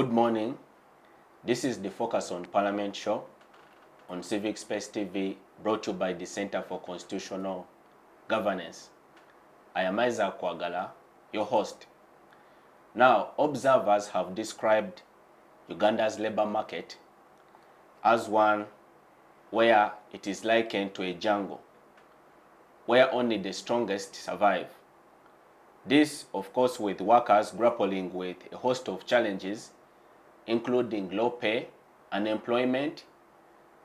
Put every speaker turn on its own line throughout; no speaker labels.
Good morning. This is the Focus on Parliament show on Civic Space TV, brought to you by the Center for Constitutional Governance. I am Kwagala, your host. Now, observers have described Uganda's labor market as one where it is likened to a jungle, where only the strongest survive. This, of course, with workers grappling with a host of challenges, including low pay, unemployment,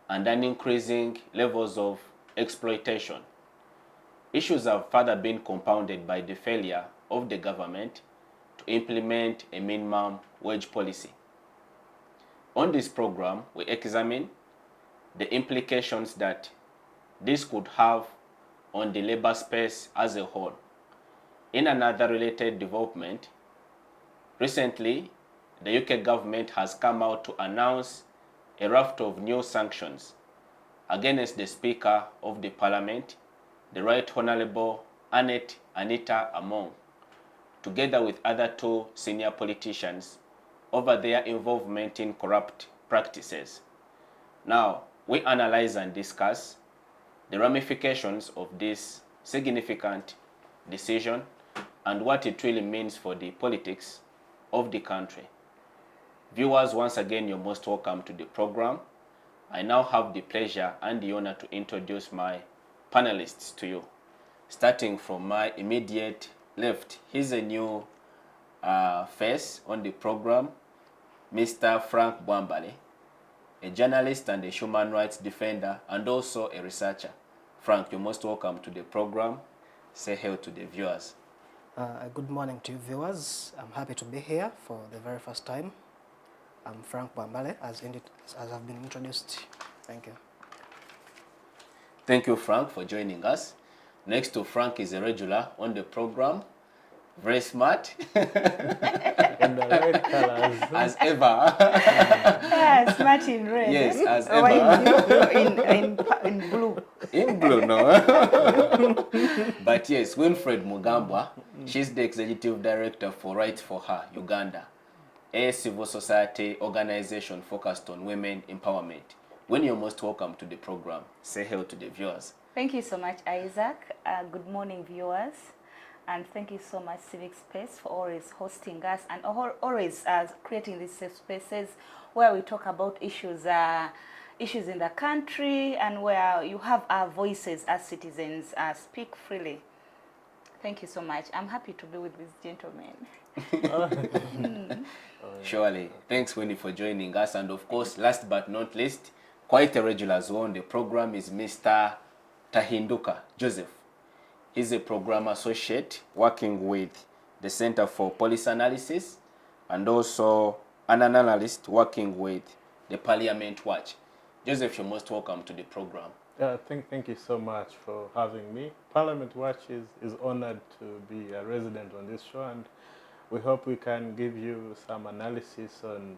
and an increasing levels of exploitation. Issues have further been compounded by the failure of the government to implement a minimum wage policy. On this program, we examine the implications that this could have on the labor space as a whole. In another related development, recently, the UK government has come out to announce a raft of new sanctions against the Speaker of the Parliament, the Right Honourable Anita Among, together with other two senior politicians over their involvement in corrupt practices. Now, we analyze and discuss the ramifications of this significant decision and what it really means for the politics of the country. Viewers, once again, you're most welcome to the program. I now have the pleasure and the honor to introduce my panelists to you. Starting from my immediate left, he's a new face on the program, Mr. Frank Bwambale, a journalist and a human rights defender, and also a researcher. Frank, you're most welcome to the program. Say hello to the viewers.
Good morning to you viewers. I'm happy to be here for the very first time. I'm Frank Bwambale, as I've been introduced. Thank you.
Thank you, Frank, for joining us. Next to Frank is a regular on the program. Very smart.
In the red colors.
As ever.
Yeah, smart in red.
Yes, as
Or
ever.
in blue.
In blue, no. But yes, Winfred Mugambwa, she's the Executive Director for Rights for Her, Uganda, a civil society organization focused on women empowerment. When you're most welcome to the program, say hello to the viewers.
Thank you so much, Isaac. Good morning, viewers. And thank you so much, Civic Space, for always hosting us and always creating these safe spaces where we talk about issues in the country and where you have our voices as citizens speak freely. Thank you so much. I'm happy to be with this gentleman.
Surely. Thanks, Winnie, for joining us. And of course, last but not least, quite a regular as well on the program is Mr. Tahinduka, Joseph. He's a program associate working with the Center for Policy Analysis and also an analyst working with the Parliament Watch. Joseph, you're most welcome to the program.
Thank you so much for having me. Parliament Watch is honored to be a resident on this show, and we hope we can give you some analysis on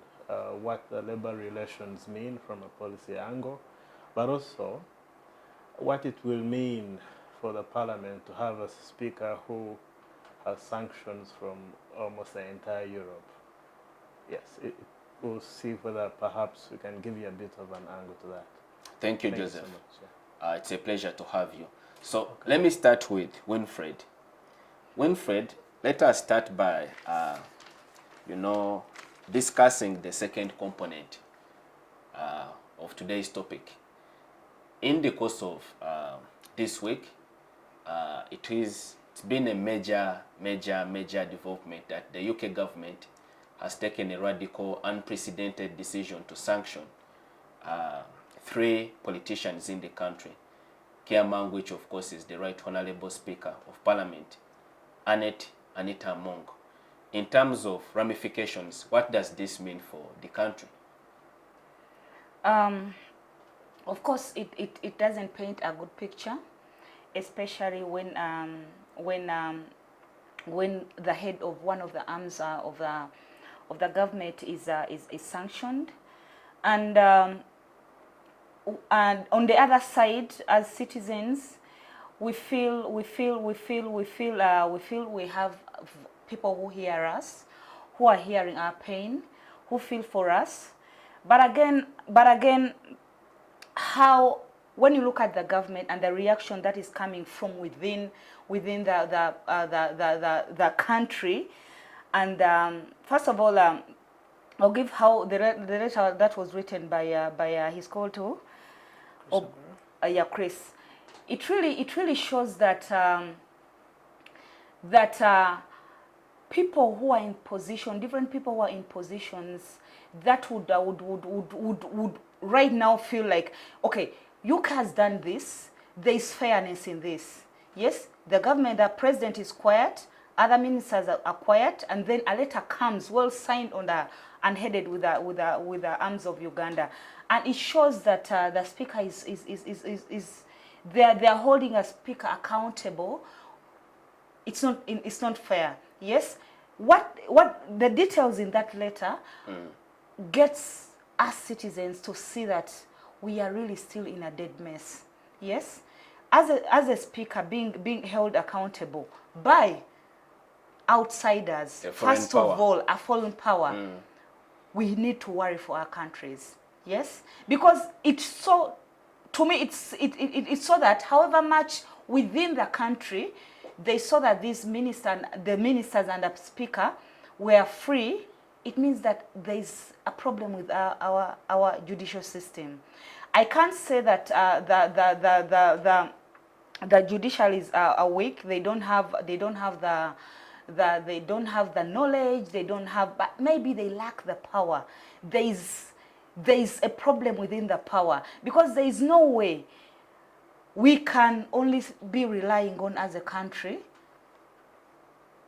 what the labor relations mean from a policy angle, but also what it will mean for the Parliament to have a speaker who has sanctions from almost the entire Europe. Yes, we'll see whether perhaps we can give you a bit of an angle to that.
Thank you, Joseph.
You so much,
It's a pleasure to have you. So let me start with Winfred. Winfred, let us start by, discussing the second component of today's topic. In the course of this week, it's been a major development that the UK government has taken a radical, unprecedented decision to sanction 3 politicians in the country, among which, of course, is the Right Honourable Speaker of Parliament, Anita Among. In terms of ramifications, what does this mean for the country?
Of course, it doesn't paint a good picture, especially when the head of one of the arms of the government is sanctioned, and on the other side, as citizens, we feel we have people who hear us, who are hearing our pain, who feel for us. But again, how, when you look at the government and the reaction that is coming from within the country, and first of all, I'll give how the letter that was written by his call to, Chris. It really shows that people who are in position, different people who are in positions that would right now feel like, okay, UK has done this, there is fairness in this. Yes, the government, the president is quiet, other ministers are quiet, and then a letter comes well signed on the and headed with the arms of Uganda, and it shows that the speaker they are holding a speaker accountable. It's not fair. Yes, what the details in that letter gets us citizens to see that we are really still in a dead mess. Yes, as a speaker being held accountable by outsiders, first of all, a foreign power. We need to worry for our countries. Yes, because it's so, to me, it's so that however much within the country they saw that the ministers and the speaker were free, it means that there is a problem with our judicial system. I can't say that the judiciaries are weak. They don't have the knowledge. They don't have, but maybe they lack the power. There is a problem within the power, because there is no way we can only be relying on, as a country,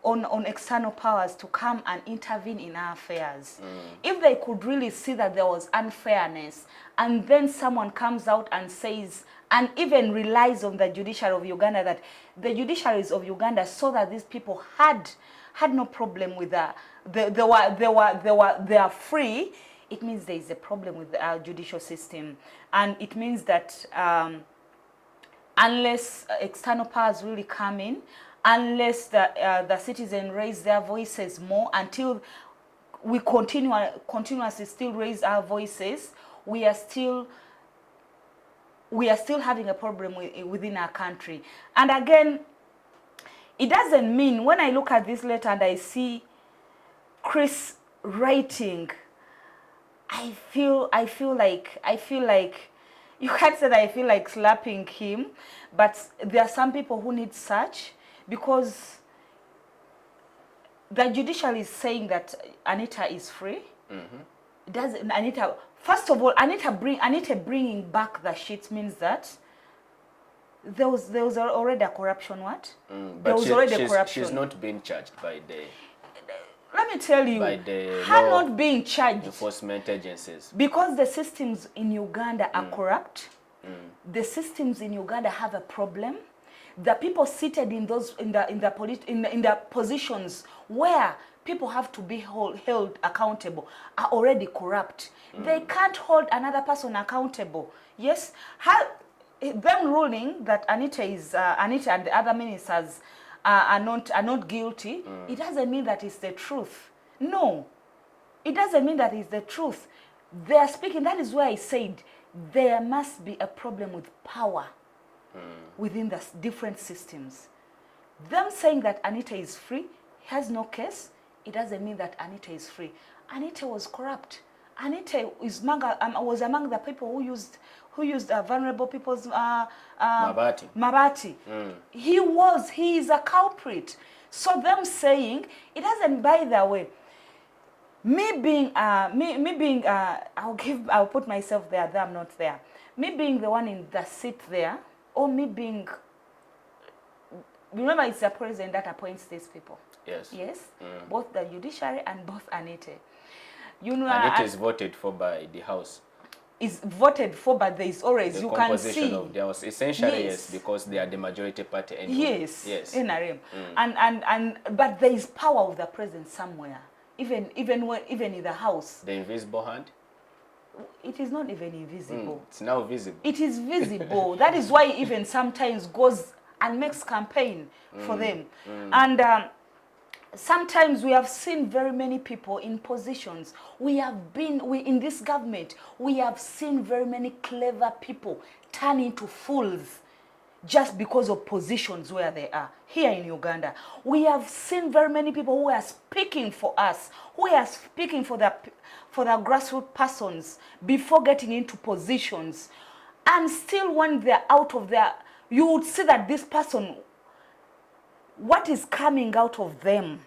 on external powers to come and intervene in our affairs. If they could really see that there was unfairness, and then someone comes out and says, and even relies on the judiciary of Uganda, that the judiciaries of Uganda saw that these people had no problem with they are free, it means there is a problem with our judicial system. And it means that unless external powers really come in, unless the citizens raise their voices more, until we continuously still raise our voices, we are still having a problem within our country. And again, it doesn't mean, when I look at this letter and I see Chris writing, I feel like, you can't say that I feel like slapping him, but there are some people who need such, because the judiciary is saying that Anita is free. Anita, first of all, Anita bringing back the sheets means that there was already a corruption. What? There was already a corruption.
She's not being charged by the.
Let me tell you,
by the
her not being charged
enforcement agencies,
because the systems in Uganda are corrupt. The systems in Uganda have a problem. The people seated in the positions where people have to be held accountable are already corrupt. They can't hold another person accountable. Yes, them ruling that Anita and the other ministers are not guilty, it doesn't mean that it's the truth. No, it doesn't mean that it's the truth. They are speaking. That is why I said there must be a problem with power within the different systems. Them saying that Anita is free, has no case, it doesn't mean that Anita is free. Anita was corrupt. Anita was among the people who used vulnerable people's Mabati. He is a culprit. So them saying, it doesn't, by the way, I'll put myself there, I'm not there. Me being the one in the seat there, or me being, remember it's the president that appoints these people.
Yes.
Yes, both the judiciary and both Anita. You know,
Anita is voted for by the House.
Is voted for, but there is always,
the
you can see.
composition of the House. Essentially, yes, because they are the majority party anyway.
Yes. NRM. But there is power of the president somewhere. Even in the House.
The invisible hand?
It is not even invisible.
It's now visible.
It is visible. That is why even sometimes goes and makes campaign for them. And Sometimes we have seen very many people in positions. We in this government, we have seen very many clever people turn into fools just because of positions where they are. Here in Uganda, we have seen very many people who are speaking for us, who are speaking for the grassroots persons before getting into positions. And still when they're out of there, you would see that this person, what is coming out of them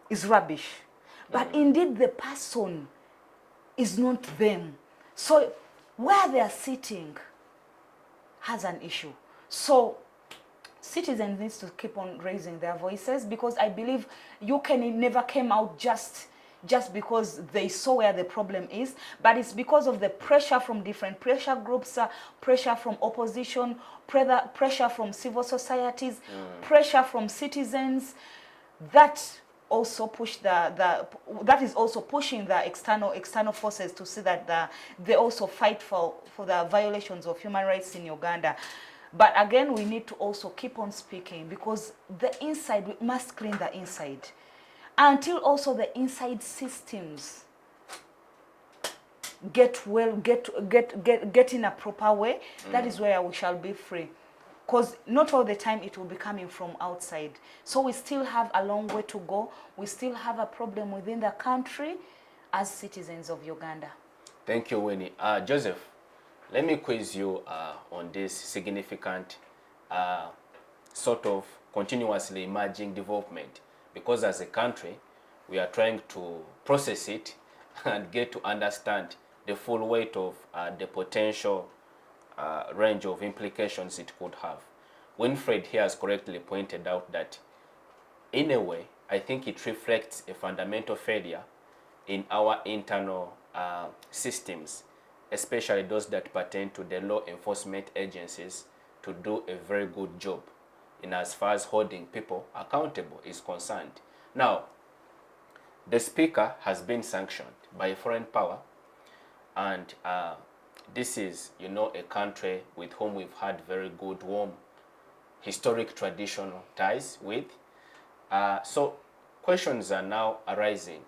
is rubbish. But indeed the person is not them. So where they are sitting has an issue. So citizens need to keep on raising their voices, because I believe UK never came out just because they saw where the problem is, but it's because of the pressure from different pressure groups, pressure from opposition, pressure from civil societies, pressure from citizens, that also push that is also pushing the external forces to see that they also fight for the violations of human rights in Uganda. But again, we need to also keep on speaking, because the inside, we must clean the inside until also the inside systems get in a proper way. That is where we shall be free, because not all the time it will be coming from outside. So we still have a long way to go. We still have a problem within the country as citizens of Uganda.
Thank you, Winnie. Joseph, let me quiz you on this significant sort of continuously emerging development, because as a country, we are trying to process it and get to understand the full weight of the potential range of implications it could have. Winfred here has correctly pointed out that, in a way, I think it reflects a fundamental failure in our internal systems, especially those that pertain to the law enforcement agencies, to do a very good job in as far as holding people accountable is concerned. Now, the speaker has been sanctioned by a foreign power, and this is, you know, a country with whom we've had very good, warm, historic, traditional ties with. So questions are now arising.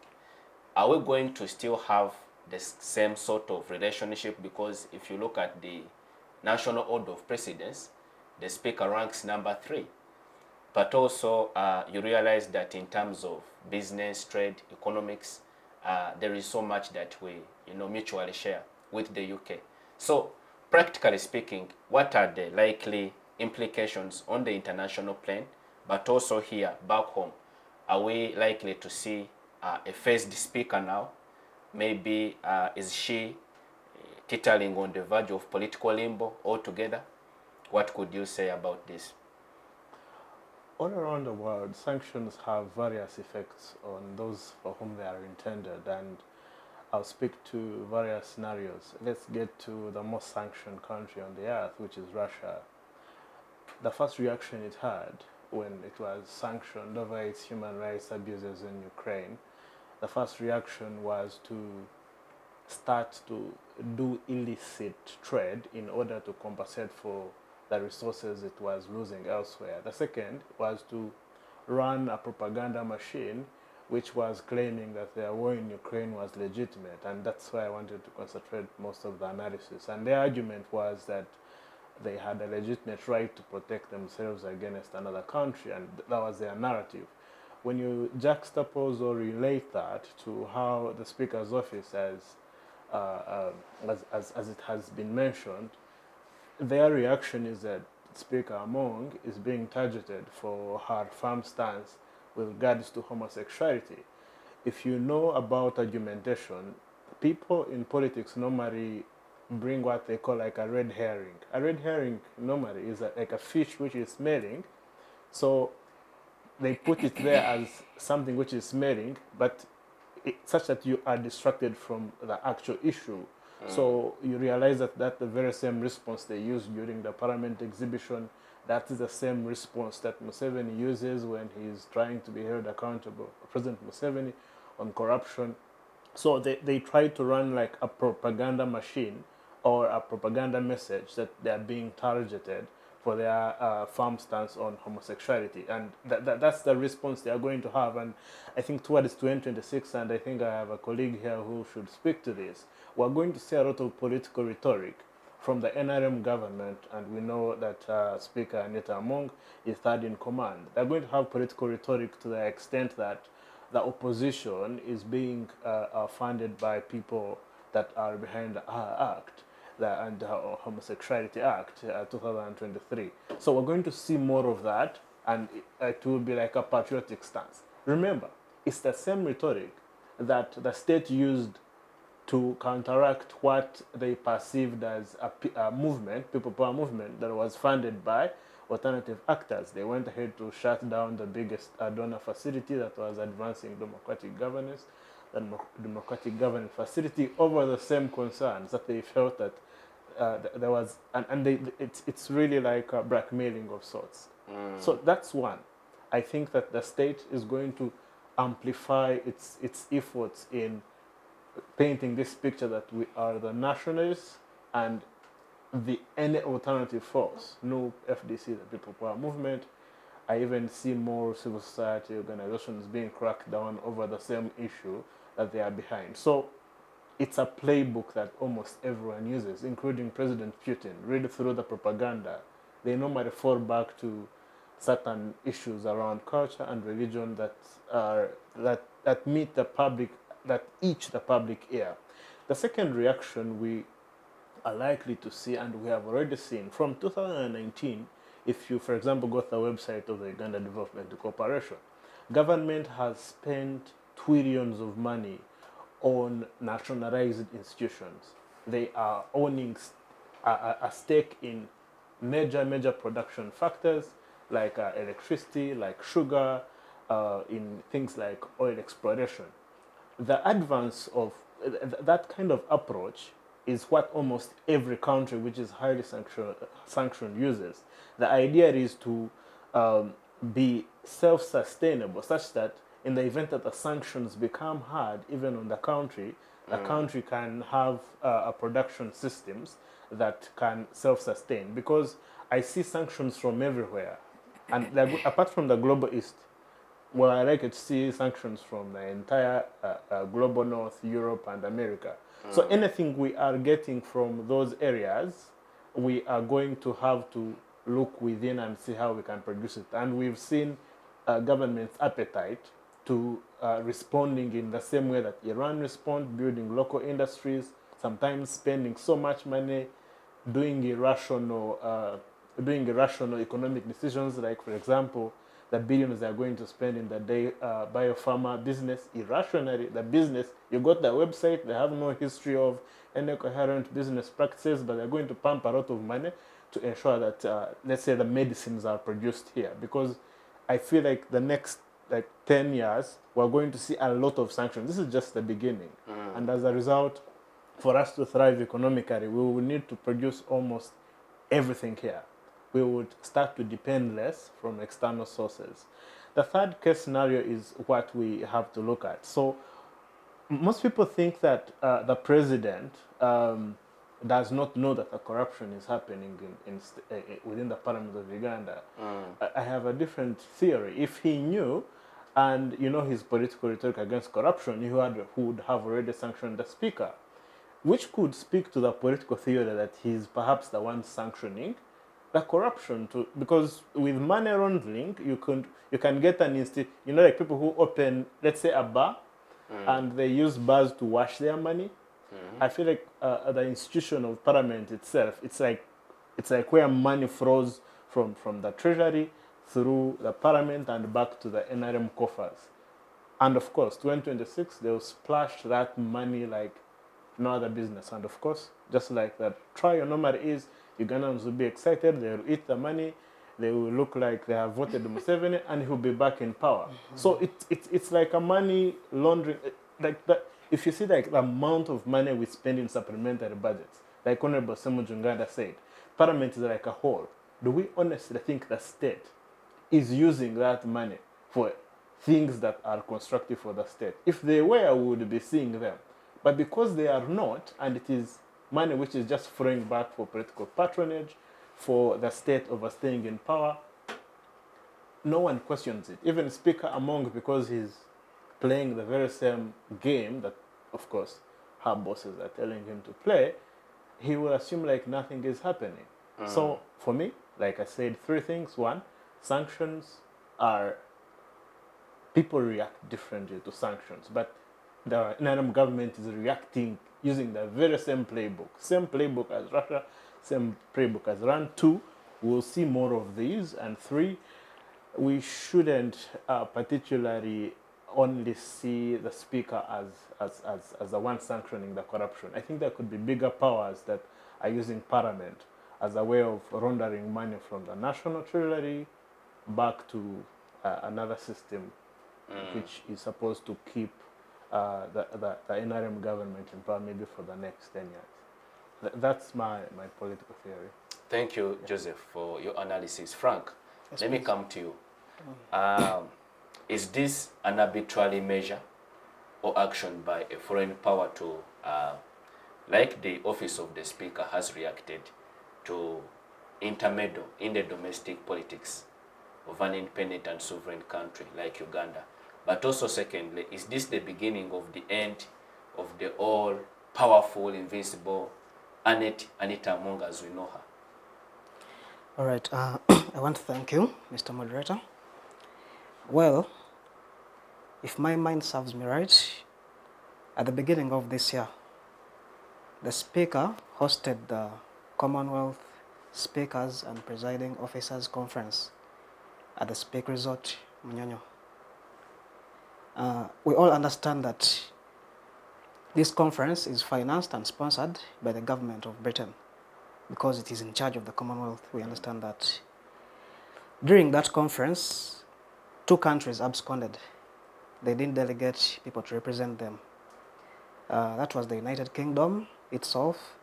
Are we going to still have the same sort of relationship? Because if you look at the national order of precedence, the speaker ranks number 3. But also you realize that in terms of business, trade, economics, there is so much that we, you know, mutually share with the UK. So practically speaking, what are the likely implications on the international plane, but also here back home? Are we likely to see a first speaker now? Maybe is she teetering on the verge of political limbo altogether? What could you say about this?
All around the world, sanctions have various effects on those for whom they are intended, and I'll speak to various scenarios. Let's get to the most sanctioned country on the earth, which is Russia. The first reaction it had when it was sanctioned over its human rights abuses in Ukraine, the first reaction was to start to do illicit trade in order to compensate for the resources it was losing elsewhere. The second was to run a propaganda machine which was claiming that their war in Ukraine was legitimate, and that's why I wanted to concentrate most of the analysis. And their argument was that they had a legitimate right to protect themselves against another country, and that was their narrative. When you juxtapose or relate that to how the Speaker's office, as it has been mentioned, their reaction is that Speaker Among is being targeted for her firm stance with regards to homosexuality. If you know about argumentation, people in politics normally bring what they call like a red herring. A red herring normally is like a fish which is smelling, so they put it there as something which is smelling, but such that you are distracted from the actual issue. So you realize that that's the very same response they used during the Parliament exhibition. That is the same response that Museveni uses when he's trying to be held accountable, President Museveni, on corruption. So they try to run like a propaganda machine or a propaganda message that they are being targeted for their firm stance on homosexuality. And that's the response they are going to have. And I think towards 2026, and I think I have a colleague here who should speak to this, we're going to see a lot of political rhetoric from the NRM government, and we know that Speaker Anita Among is third in command. They're going to have political rhetoric to the extent that the opposition is being funded by people that are behind our act, the Homosexuality Act 2023. So we're going to see more of that, and it will be like a patriotic stance. Remember, it's the same rhetoric that the state used to counteract what they perceived as a movement, people power movement, that was funded by alternative actors. They went ahead to shut down the biggest donor facility that was advancing democratic governance, the democratic governance facility, over the same concerns that they felt that there was, it's really like a blackmailing of sorts. So that's one. I think that the state is going to amplify its efforts in painting this picture that we are the nationalists and any alternative force, no FDC, the People Power Movement. I even see more civil society organizations being cracked down over the same issue that they are behind. So it's a playbook that almost everyone uses, including President Putin. Read through the propaganda. They normally fall back to certain issues around culture and religion that meet the public, that itch the public ear. The second reaction we are likely to see, and we have already seen from 2019, if you, for example, go to the website of the Uganda Development Corporation, government has spent trillions of money on nationalized institutions. They are owning a stake in major production factors like electricity, like sugar, in things like oil exploration. The advance of that kind of approach is what almost every country which is highly sanctioned uses. The idea is to be self-sustainable, such that in the event that the sanctions become hard, even on the country can have a production systems that can self-sustain. Because I see sanctions from everywhere, and apart from the global east, well, I like to see sanctions from the entire global north, Europe, and America. So anything we are getting from those areas, we are going to have to look within and see how we can produce it. And we've seen government's appetite to responding in the same way that Iran respond, building local industries, sometimes spending so much money, doing irrational economic decisions, like, for example, the billions they are going to spend in the biopharma business irrationally. The business, you got the website, they have no history of any coherent business practices, but they're going to pump a lot of money to ensure that, let's say, the medicines are produced here. Because I feel like the next 10 years, we're going to see a lot of sanctions. This is just the beginning. And as a result, for us to thrive economically, we will need to produce almost everything here. We would start to depend less from external sources. The third case scenario is what we have to look at. So most people think that the president does not know that the corruption is happening within the parliament of Uganda. I have a different theory. If he knew, and his political rhetoric against corruption, he would have already sanctioned the speaker, which could speak to the political theory that he's perhaps the one sanctioning the corruption too. Because with money laundering, you can get an like people who open, let's say, a bar, and they use bars to wash their money. I feel like the institution of parliament itself, it's like where money flows from the treasury through the parliament and back to the NRM coffers. And of course, 2026, they'll splash that money like no other business. And of course, just like the trial normally is, Ugandans will be excited, they'll eat the money, they will look like they have voted Museveni, and he'll be back in power. So it's like a money laundering, like that. If you see like the amount of money we spend in supplementary budgets, like Honorable Semu Junganda said, Parliament is like a whole. Do we honestly think the state is using that money for things that are constructive for the state? If they were, we would be seeing them. But because they are not, and it is money which is just flowing back for political patronage, for the state overstaying in power, no one questions it. Even Speaker Among, because he's playing the very same game that, of course, her bosses are telling him to play, he will assume like nothing is happening. So for me, like I said, three things. One, sanctions are, people react differently to sanctions, but the NRM government is reacting using the very same playbook as Russia, same playbook as Iran. Two, we'll see more of these. And three, we shouldn't particularly only see the speaker as the one sanctioning the corruption. I think there could be bigger powers that are using parliament as a way of laundering money from the national treasury back to another system which is supposed to keep the NRM government in power maybe for the next 10 years. That's my political theory.
Thank you, Joseph, for your analysis. Frank,
Yes,
let me
please.
come to you. Is this an arbitrary measure or action by a foreign power to, like the office of the speaker has reacted, to intermeddle in the domestic politics of an independent and sovereign country like Uganda? But also, secondly, is this the beginning of the end of the all-powerful, invincible Anita Among as we know her?
All right. I want to thank you, Mr. Moderator. Well, if my mind serves me right, at the beginning of this year, the Speaker hosted the Commonwealth Speakers and Presiding Officers Conference at the Speak Resort, Munyonyo. We all understand that this conference is financed and sponsored by the government of Britain because it is in charge of the Commonwealth. We understand that. During that conference, two countries absconded. They didn't delegate people to represent them. That was the United Kingdom itself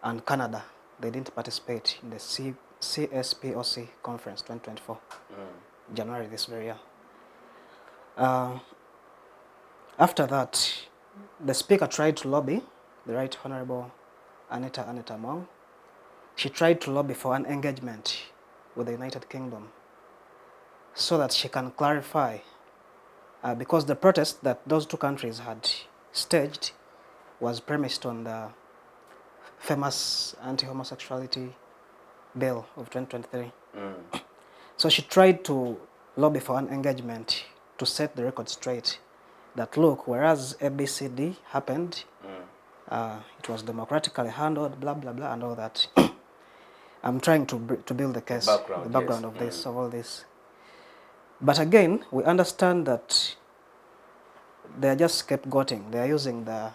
and Canada. They didn't participate in the CSPOC conference 2024, January this very year. After that, the speaker tried to lobby the Right Honorable Anita Among. She tried to lobby for an engagement with the United Kingdom so that she can clarify, because the protest that those two countries had staged was premised on the famous anti-homosexuality bill of 2023. So she tried to lobby for an engagement to set the record straight that, look, whereas ABCD happened, it was democratically handled, blah, blah, blah, and all that. I'm trying to build the case, the background
yes.
of this, of all this. But again, we understand that they are just scapegoating. They are using the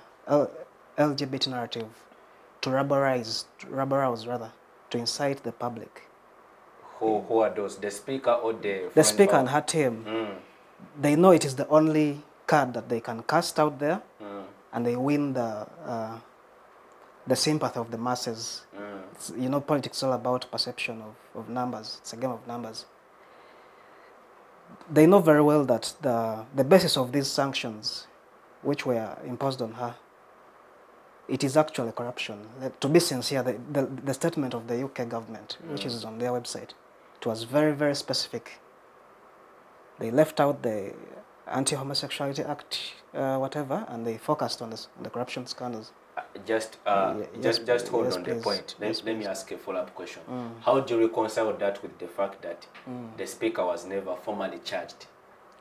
LGBT narrative to rubberize, to incite the public.
Who are those? The speaker or the
The
foreign
speaker
power?
and her team, they know it is the only card that they can cast out there, and they win the sympathy of the masses. You know, politics is all about perception of numbers. It's a game of numbers. They know very well that the basis of these sanctions, which were imposed on her, it is actually corruption. To be sincere, the statement of the UK government, which is on their website, it was very, very specific. They left out the Anti-Homosexuality Act, whatever, and they focused on the corruption scandals.
Just hold
yes,
on the
please.
point.
Yes,
Let me
please.
ask a follow-up question. How do you reconcile that with the fact that the speaker was never formally charged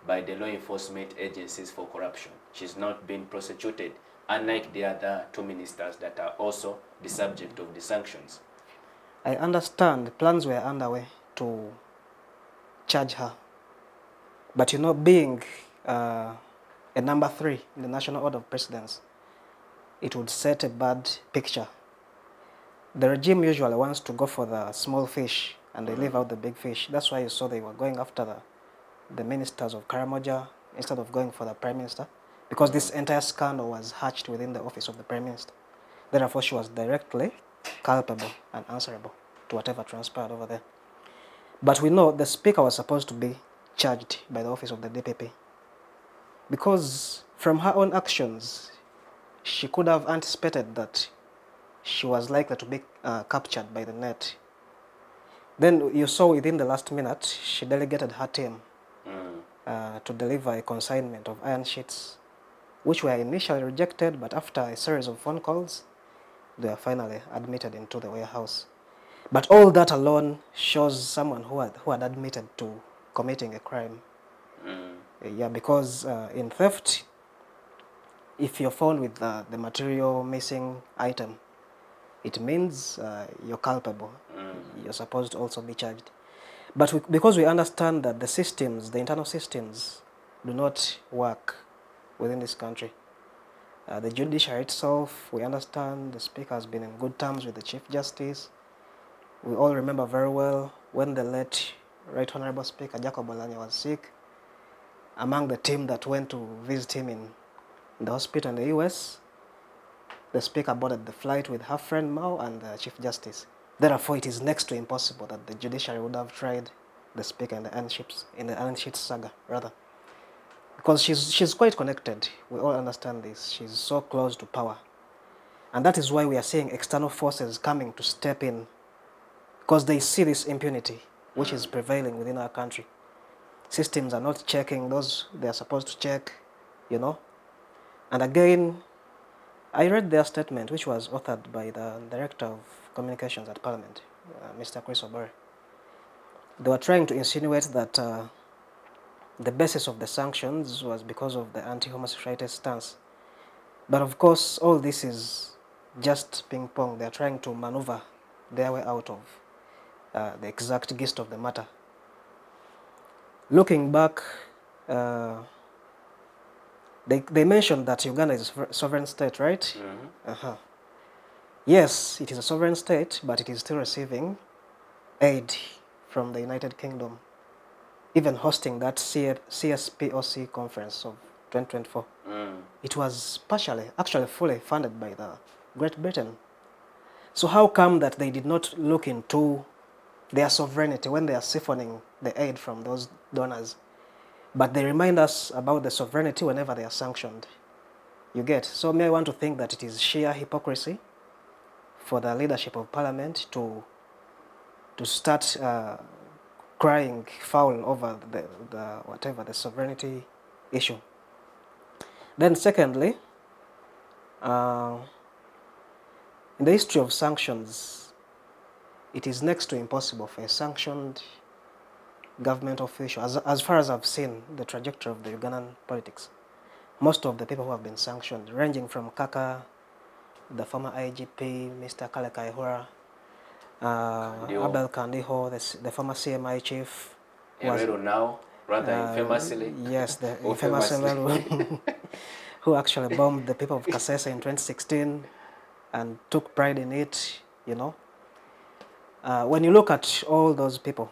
by the law enforcement agencies for corruption? She's not been prosecuted, unlike the other two ministers that are also the subject of the sanctions.
I understand plans were underway to charge her. But you know, being a number 3 in the National Order of Precedence, it would set a bad picture. The regime usually wants to go for the small fish and they leave out the big fish. That's why you saw they were going after the ministers of Karamoja instead of going for the Prime Minister, because this entire scandal was hatched within the office of the Prime Minister. Therefore, she was directly culpable and answerable to whatever transpired over there. But we know the speaker was supposed to be charged by the office of the DPP, because from her own actions, she could have anticipated that she was likely to be captured by the net Then you saw within the last minute, she delegated her team to deliver a consignment of iron sheets, which were initially rejected, but after a series of phone calls, they were finally admitted into the warehouse. But all that alone shows someone who had admitted to committing a crime. Yeah, because in theft, if you're found with the material missing item, it means you're culpable. You're supposed to also be charged. But because we understand that the systems, the internal systems, do not work within this country. The judiciary itself, we understand the Speaker has been in good terms with the Chief Justice. We all remember very well when the late Right Honorable Speaker Jacob Olanya was sick. Among the team that went to visit him in the hospital in the US, the Speaker boarded the flight with her friend Mao and the Chief Justice. Therefore, it is next to impossible that the judiciary would have tried the Speaker in the Iron Sheets saga, rather. Because she's quite connected. We all understand this. She's so close to power. And that is why we are seeing external forces coming to step in, because they see this impunity which is prevailing within our country. Systems are not checking those they are supposed to check, you know. And again, I read their statement, which was authored by the Director of Communications at Parliament, Mr. Chris Obore. They were trying to insinuate that the basis of the sanctions was because of the anti-homosexuality stance. But of course, all this is just ping pong. They are trying to maneuver their way out of the exact gist of the matter. Looking back, they mentioned that Uganda is a sovereign state, right? Yes, it is a sovereign state, but it is still receiving aid from the United Kingdom, even hosting that CSPOC conference of 2024. It was actually fully funded by the Great Britain. So how come that they did not look into their sovereignty when they are siphoning the aid from those donors? But they remind us about the sovereignty whenever they are sanctioned. You get? So may I want to think that it is sheer hypocrisy for the leadership of Parliament to start crying foul over the sovereignty issue. Then secondly, in the history of sanctions, it is next to impossible for a sanctioned government official, as far as I've seen the trajectory of the Ugandan politics. Most of the people who have been sanctioned, ranging from Kaka, the former IGP, Mr. Kale Kaihura, Abel Kandiho, the former CMI chief.
Now, rather infamously.
Yes, the infamous who actually bombed the people of Kasese in 2016 and took pride in it, you know. When you look at all those people,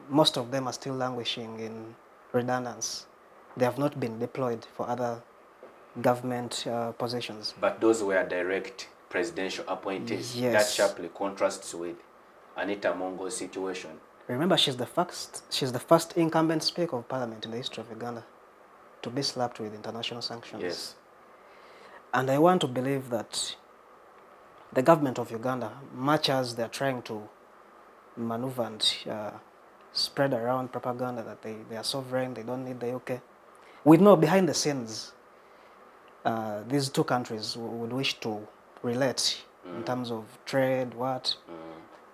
most of them are still languishing in redundance. They have not been deployed for other government positions.
But those were direct presidential appointees.
Yes.
That sharply contrasts with Anita Mongo's situation.
Remember, she's the first incumbent Speaker of Parliament in the history of Uganda to be slapped with international sanctions.
Yes.
And I want to believe that the government of Uganda, much as they're trying to maneuver and spread around propaganda that they are sovereign, they don't need the UK, we know behind the scenes these two countries would wish to relate in terms of trade,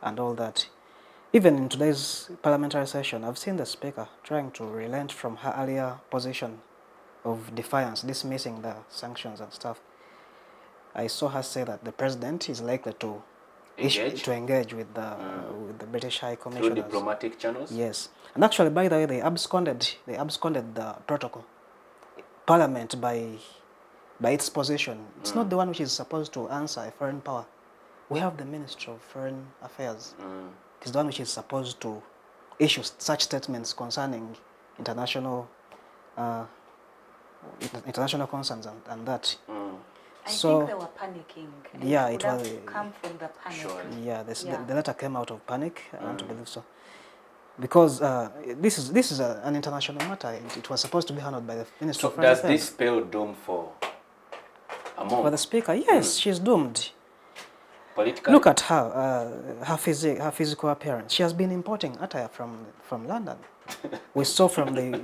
and all that. Even in today's parliamentary session, I've seen the Speaker trying to relent from her earlier position of defiance, dismissing the sanctions and stuff. I saw her say that the President is likely to engage with the British High Commissioner.
Through diplomatic channels?
Yes. And actually, by the way, they absconded the protocol. Parliament, by its position, it's not the one which is supposed to answer a foreign power. We have the Ministry of Foreign Affairs. It is the one which is supposed to issue such statements concerning international concerns and that.
I think they were panicking.
Yeah,
it would have come from the panic.
Sure.
Yeah, the letter came out of panic. I want to believe so, because this is an international matter. It was supposed to be handled by the Ministry of Foreign Affairs.
So does this spell doom for Among?
For the Speaker? Yes, she's doomed.
politically?
Look at her, her physical appearance. She has been importing attire from London. We saw from the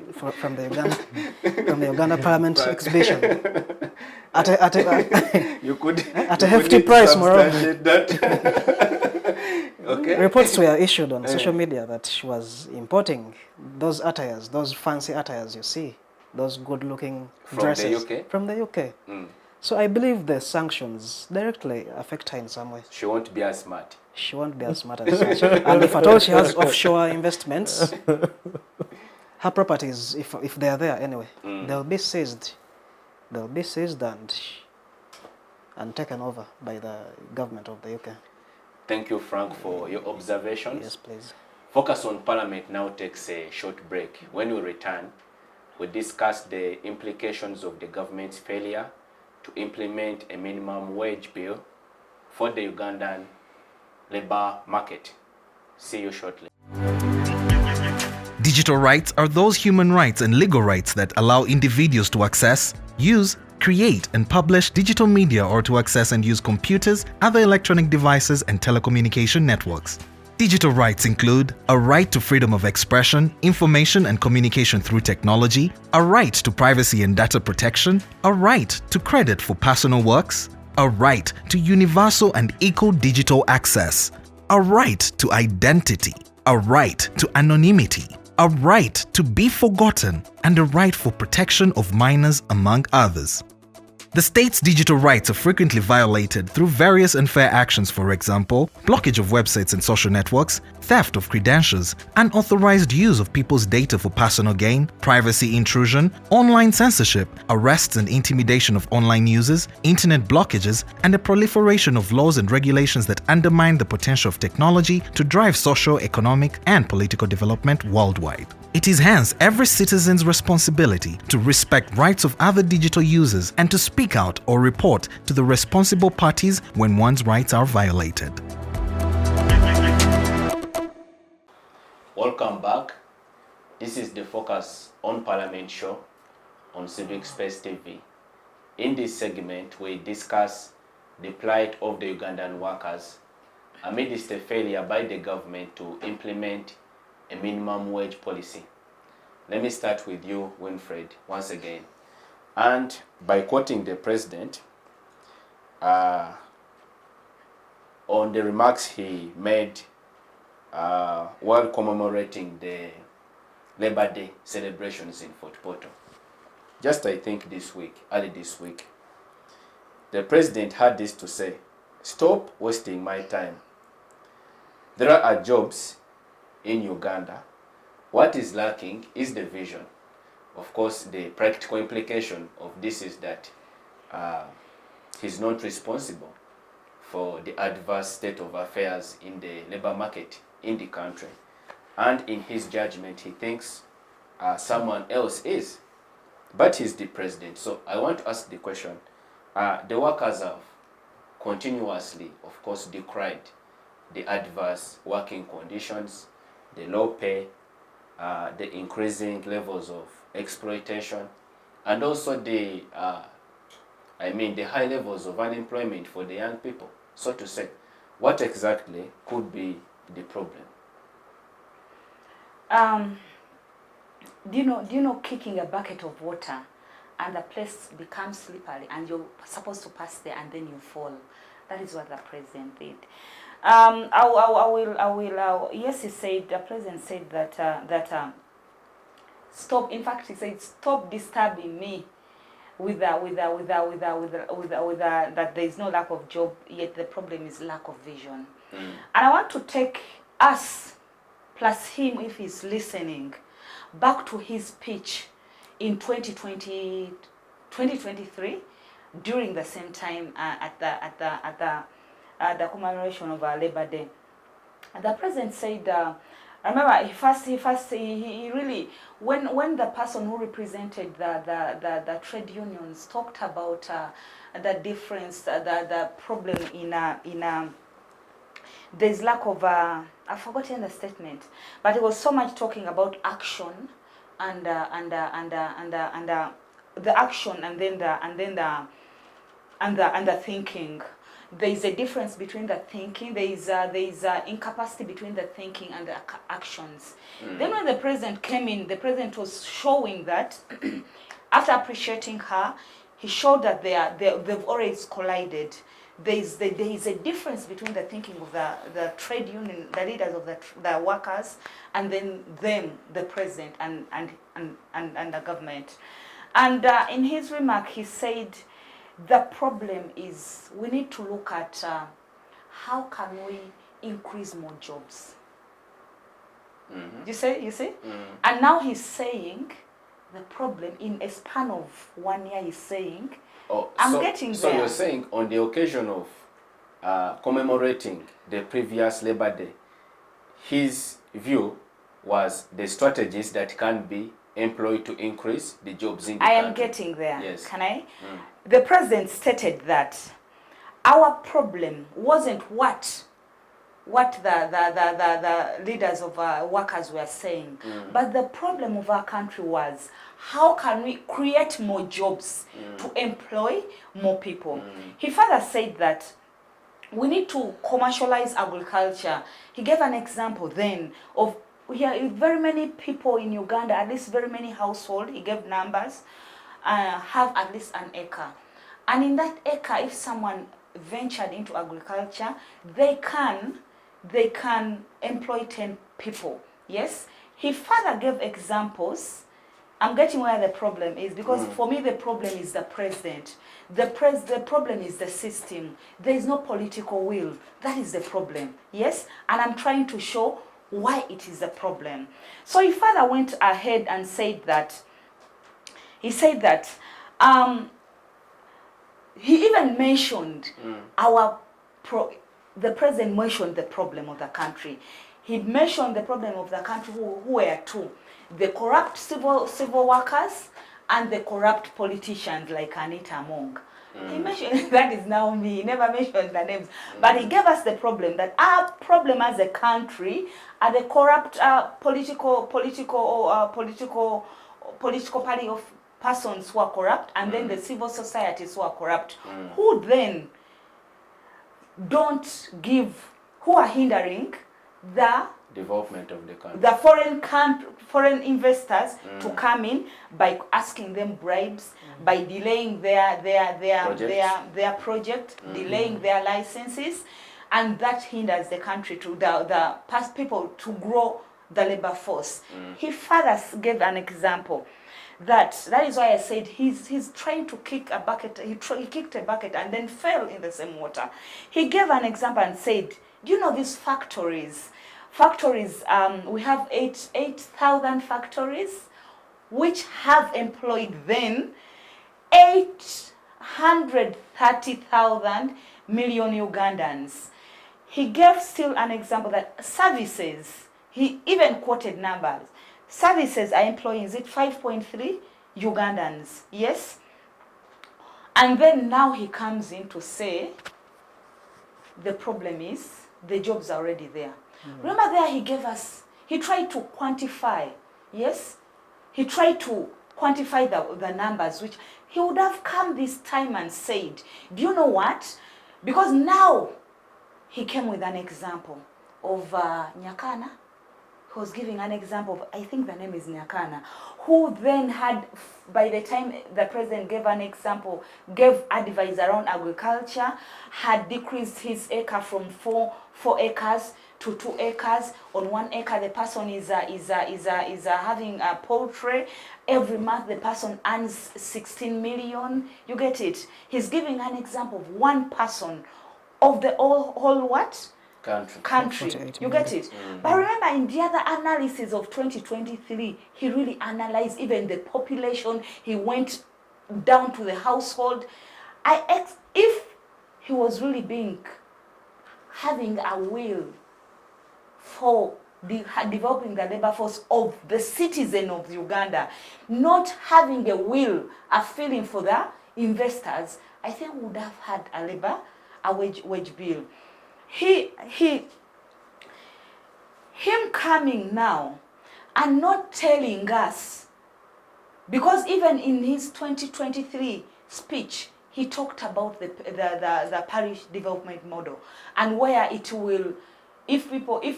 Uganda Parliament exhibition
You could
at a
you could
hefty
need to
price, moreover.
substantiate that. Okay.
Reports were issued on social media that she was importing those attires, those fancy attires you see, those good-looking
From
dresses
the UK?
from the UK.
Mm.
So I believe the sanctions directly affect her in some way.
She won't be as smart.
She won't be as smart as such. And if at all she has offshore investments, her properties, if they are there anyway, they'll be seized. They'll be seized and taken over by the government of the UK.
Thank you, Frank, for your observations.
Yes, please.
Focus on Parliament now takes a short break. When we return, we discuss the implications of the government's failure to implement a minimum wage bill for the Ugandan labor market. See you shortly.
Digital rights are those human rights and legal rights that allow individuals to access, use, create and publish digital media or to access and use computers, other electronic devices and telecommunication networks. Digital rights include a right to freedom of expression, information and communication through technology, a right to privacy and data protection, a right to credit for personal works, a right to universal and equal digital access, a right to identity, a right to anonymity, a right to be forgotten, and a right for protection of minors, among others. The state's digital rights are frequently violated through various unfair actions, for example, blockage of websites and social networks, theft of credentials, unauthorized use of people's data for personal gain, privacy intrusion, online censorship, arrests and intimidation of online users, internet blockages, and the proliferation of laws and regulations that undermine the potential of technology to drive social, economic, and political development worldwide. It is hence every citizen's responsibility to respect rights of other digital users and to speak out or report to the responsible parties when one's rights are violated.
Welcome back. This is the Focus on Parliament show on Civic Space TV. In this segment, we discuss the plight of the Ugandan workers amidst a failure by the government to implement a minimum wage policy. Let me start with you, Winfred, once again. And by quoting the president on the remarks he made while commemorating the Labor Day celebrations in Fort Portal. Just I think early this week, the president had this to say: stop wasting my time. There are jobs in Uganda. What is lacking is the vision. Of course, the practical implication of this is that he's not responsible for the adverse state of affairs in the labor market in the country. And in his judgment, he thinks someone else is. But he's the president. So I want to ask the question. The workers have continuously, of course, decried the adverse working conditions, the low pay, the increasing levels of exploitation, and also the high levels of unemployment for the young people. So to say, what exactly could be the problem?
Do you know kicking a bucket of water and the place becomes slippery and you're supposed to pass there and then you fall? That is what the president did. Yes, he said, the president said that stop. In fact, he said, stop disturbing me with that there is no lack of job, yet the problem is lack of vision. And I want to take us plus him, if he's listening, back to his speech in 2023 during the same time at the commemoration of our Labor Day. The president said, remember, he really, when the person who represented the trade unions talked about the difference, the problem in there's lack of, I've forgotten the statement, but it was so much talking about action and the action and then the thinking. there is a difference between the thinking, there is incapacity between the thinking and the actions. Then when the president came in, the president was showing that, after appreciating her, he showed that they've already collided. There is a difference between the thinking of the trade union, the leaders of the workers, and then them, the president and the government. And in his remark, he said, the problem is we need to look at how can we increase more jobs. You see? And now he's saying the problem in a span of 1 year, he's saying, getting there.
So you're saying on the occasion of commemorating the previous Labor Day, his view was the strategies that can be employed to increase the jobs in the country. I am
getting there.
Yes.
Can I? The president stated that our problem wasn't what the leaders of workers were saying, but the problem of our country was how can we create more jobs to employ more people. He further said that we need to commercialize agriculture. He gave an example then of very many people in Uganda, at least very many households, he gave numbers, have at least an acre. And in that acre, if someone ventured into agriculture, they can employ 10 people. Yes? He further gave examples. I'm getting where the problem is, because for me the problem is the president. The problem is the system. There is no political will. That is the problem. Yes? And I'm trying to show why it is a problem. So he further went ahead and said that, he even mentioned the president mentioned the problem of the country. He mentioned the problem of the country who were two: the corrupt civil workers and the corrupt politicians like Anita Among. He mentioned, that is now me, he never mentioned the names, but he gave us the problem, that our problem as a country are the corrupt political party of persons who are corrupt, and then the civil societies who are corrupt, who then don't give, who are hindering the
development of the country,
the foreign investors to come in by asking them bribes, by delaying their project, delaying their licenses, and that hinders the country to the past people to grow the labor force. He further gave an example. That is why I said he's trying to kick a bucket. He kicked a bucket and then fell in the same water. He gave an example and said, do you know these factories? We have 8,000 factories which have employed then 830,000 million Ugandans. He gave still an example that services, he even quoted numbers. Services are employing, is it 5.3 Ugandans? Yes? And then now he comes in to say the problem is the jobs are already there. Remember there he tried to quantify, yes? He tried to quantify the numbers, which he would have come this time and said, do you know what? Because now he came with an example of Nyakana. He was giving an example of, I think the name is Nyakana, who then had, by the time the president gave an example, gave advice around agriculture, had decreased his acre from 4 acres to 2 acres. On 1 acre, the person is having a poultry. Every month, the person earns 16 million. You get it? He's giving an example of one person of the whole what? Country. You get it? But remember, in the other analysis of 2023, he really analyzed even the population. He went down to the household. If he was really having a will for developing the labor force of the citizen of Uganda, not having a will, a feeling for the investors, I think we would have had a wage bill. Him coming now and not telling us, because even in his 2023 speech, he talked about the parish development model, and where it will, if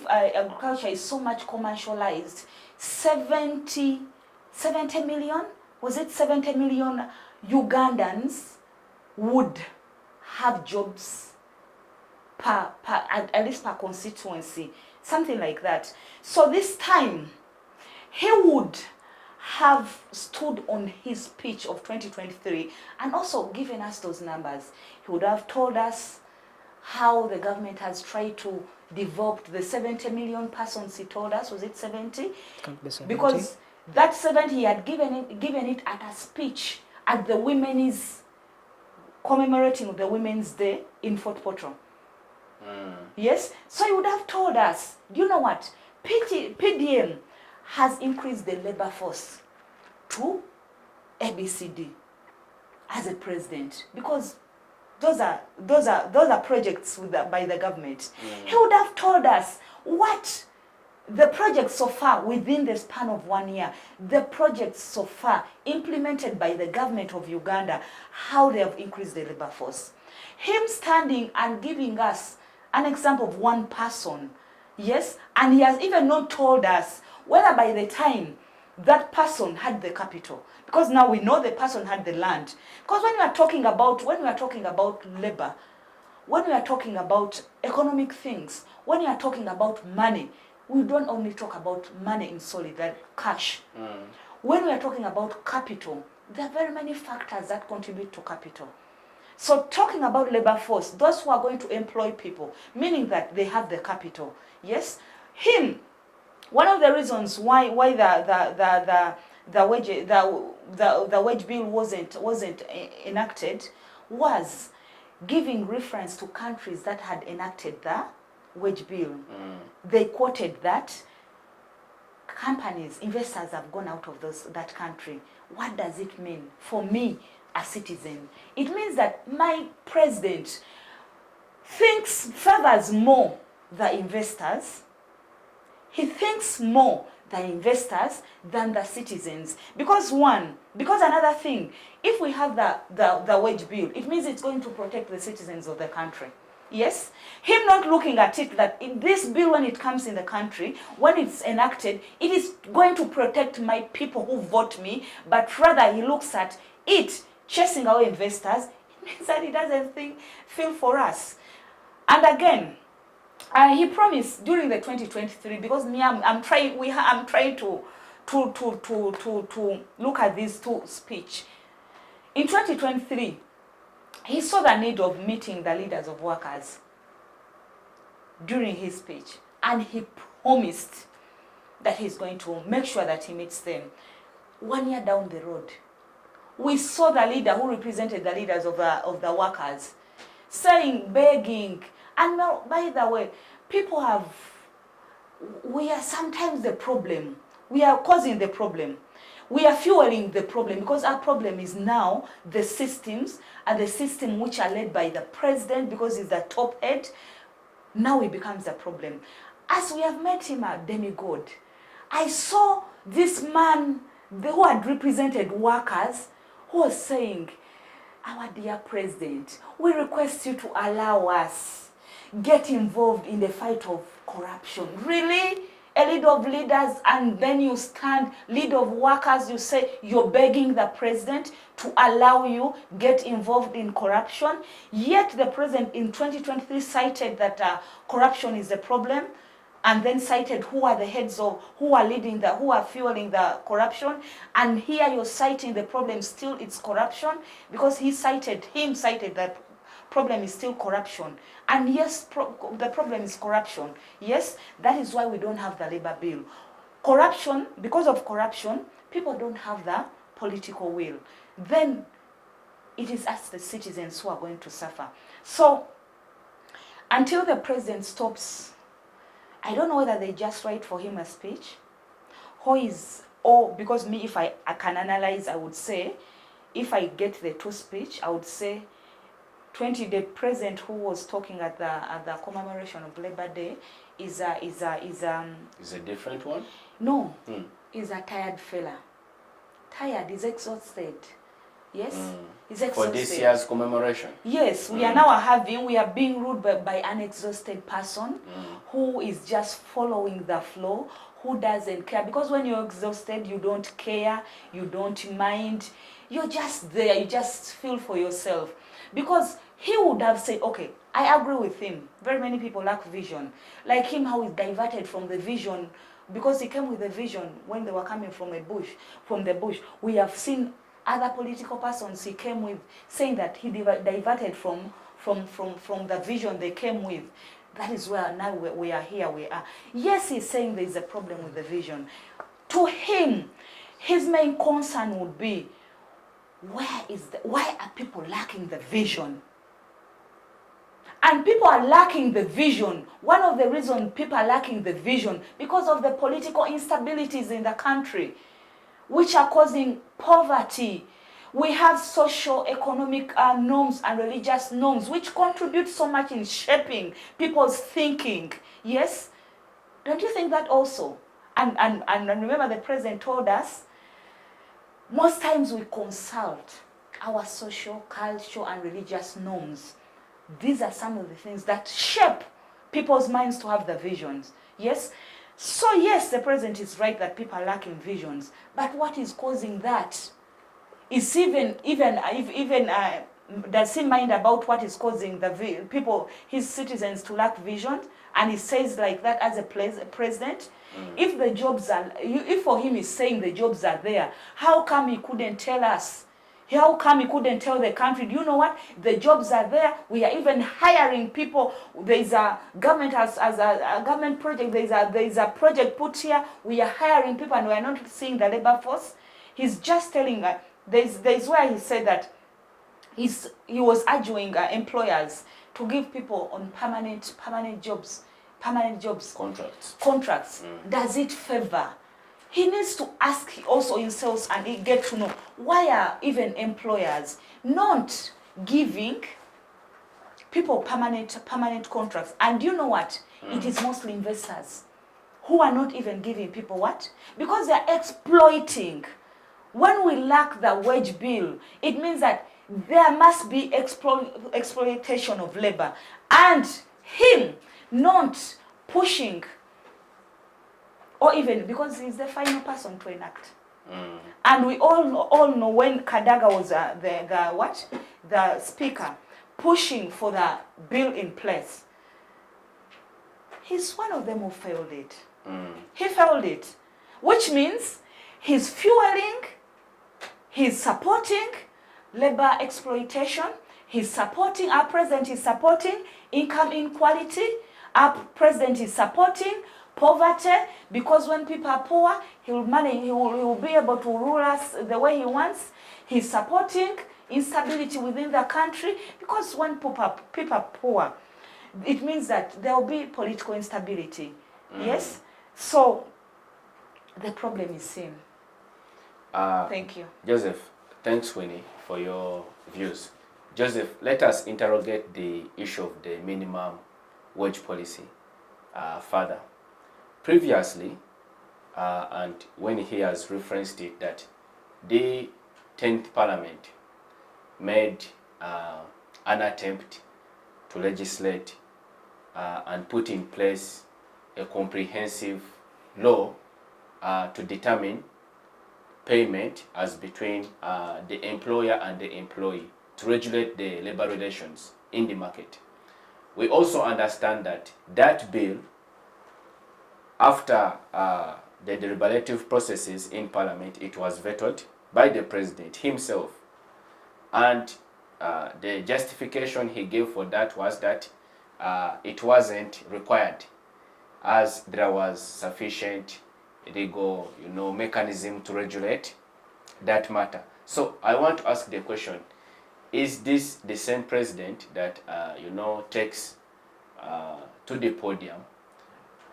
agriculture is so much commercialized, 70 million, was it 70 million Ugandans would have jobs at least per constituency, something like that. So this time, he would have stood on his speech of 2023 and also given us those numbers. He would have told us how the government has tried to develop the 70 million persons he told us. Was it 70?
Can't be 70.
Because that 70 he had given it at a speech at the Women's, commemorating the Women's Day in Fort Portal. Yes? So he would have told us, you know what? PDM has increased the labor force to ABCD as a president, because those are projects by the government. He would have told us what the projects so far within the span of 1 year, the projects so far implemented by the government of Uganda, how they have increased the labor force. Him standing and giving us an example of one person, yes, and he has even not told us whether by the time that person had the capital, because now we know the person had the land. Because when we are talking about labor, when we are talking about economic things, when we are talking about money, we don't only talk about money in solid, like cash. When we are talking about capital, there are very many factors that contribute to capital. So talking about labor force, those who are going to employ people, meaning that they have the capital. Yes, one of the reasons why the wage bill wasn't enacted was giving reference to countries that had enacted the wage bill. They quoted that companies, investors have gone out of that country. What does it mean for me, a citizen? It means that my president favors more the investors. He thinks more the investors than the citizens. Because another thing, if we have the wage bill, it means it's going to protect the citizens of the country. Yes? Him not looking at it that in this bill, when it comes in the country, when it's enacted, it is going to protect my people who vote me, but rather he looks at it chasing away investors. It means that he doesn't feel for us. And again, he promised during the 2023, because me, I'm trying to look at these two speech. In 2023, he saw the need of meeting the leaders of workers during his speech, and he promised that he's going to make sure that he meets them. 1 year down the road, we saw the leader who represented the leaders of the workers saying, begging, and now, by the way, we are sometimes the problem. We are causing the problem. We are fueling the problem, because our problem is now the systems, and the system which are led by the president, because he's the top head. Now it becomes a problem. As we have made him a demigod, I saw this man who had represented workers who was saying, our dear president, we request you to allow us get involved in the fight of corruption. Really? A leader of leaders, and then you stand, leader of workers, you say you're begging the president to allow you get involved in corruption. Yet the president in 2023 cited that corruption is the problem, and then cited who are the heads of, who are fueling the corruption. And here you're citing the problem, still it's corruption, because him cited that problem is still corruption. And yes, the problem is corruption. Yes, that is why we don't have the labor bill. Corruption, because of corruption, people don't have the political will. Then it is us, the citizens, who are going to suffer. So until the president stops, I don't know whether they just write for him a speech, or because me, if I can analyze, I would say, if I get the two speech, I would say the president who was talking at the commemoration of Labor Day is a
different one?
No, is a tired fella. Tired, is exhausted. Yes, he's
For
exhausted.
this year's commemoration.
Yes, we are being ruled by an exhausted person who is just following the flow, who doesn't care. Because when you're exhausted, you don't care, you don't mind, you're just there, you just feel for yourself. Because he would have said, okay, I agree with him. Very many people lack vision. Like him, how he's diverted from the vision, because he came with a vision when they were coming from the bush. We have seen other political persons he came with saying that he diverted from the vision they came with. That is where now we are here. We are. Yes, he's saying there is a problem with the vision. To him, his main concern would be, why are people lacking the vision? And people are lacking the vision. One of the reasons people are lacking the vision because of the political instabilities in the country, which are causing poverty. We have socio-economic norms and religious norms which contribute so much in shaping people's thinking. Yes? Don't you think that also? And remember, the president told us, most times we consult our social, cultural, and religious norms. These are some of the things that shape people's minds to have the visions. Yes? So yes, the president is right that people are lacking visions. But what is causing that? Is does he mind about what is causing the people, his citizens, to lack vision? And he says like that as a president. If the jobs are, if for him he's saying the jobs are there, how come he couldn't tell us? How come he couldn't tell the country, do you know what? The jobs are there. We are even hiring people. There is a government as a government project. There is a project put here. We are hiring people and we are not seeing the labor force. He's just telling, there's where he said that he was urging employers to give people on permanent jobs. Contracts. Does it favor? He needs to ask also himself and get to know, why are even employers not giving people permanent contracts? And you know what? It is mostly investors who are not even giving people what? Because they are exploiting. When we lack the wage bill, it means that there must be exploitation of labor. And him not pushing, or even because he's the final person to enact. And we all know when Kadaga was the speaker, pushing for the bill in place, he's one of them who failed it. He failed it, which means he's fueling, he's supporting labor exploitation, our president is supporting income inequality, our president is supporting poverty, because when people are poor, he will be able to rule us the way he wants. He's supporting instability within the country, because when people are poor, it means that there will be political instability. Yes? So the problem is him. Thank you.
Joseph, thanks Winnie for your views. Joseph, let us interrogate the issue of the minimum wage policy further. Previously, and when he has referenced it, that the 10th Parliament made an attempt to legislate and put in place a comprehensive law to determine payment as between the employer and the employee, to regulate the labor relations in the market. We also understand that that bill, after the deliberative processes in Parliament, it was vetoed by the President himself. And the justification he gave for that was that it wasn't required, as there was sufficient legal mechanism to regulate that matter. So I want to ask the question, is this the same president that takes to the podium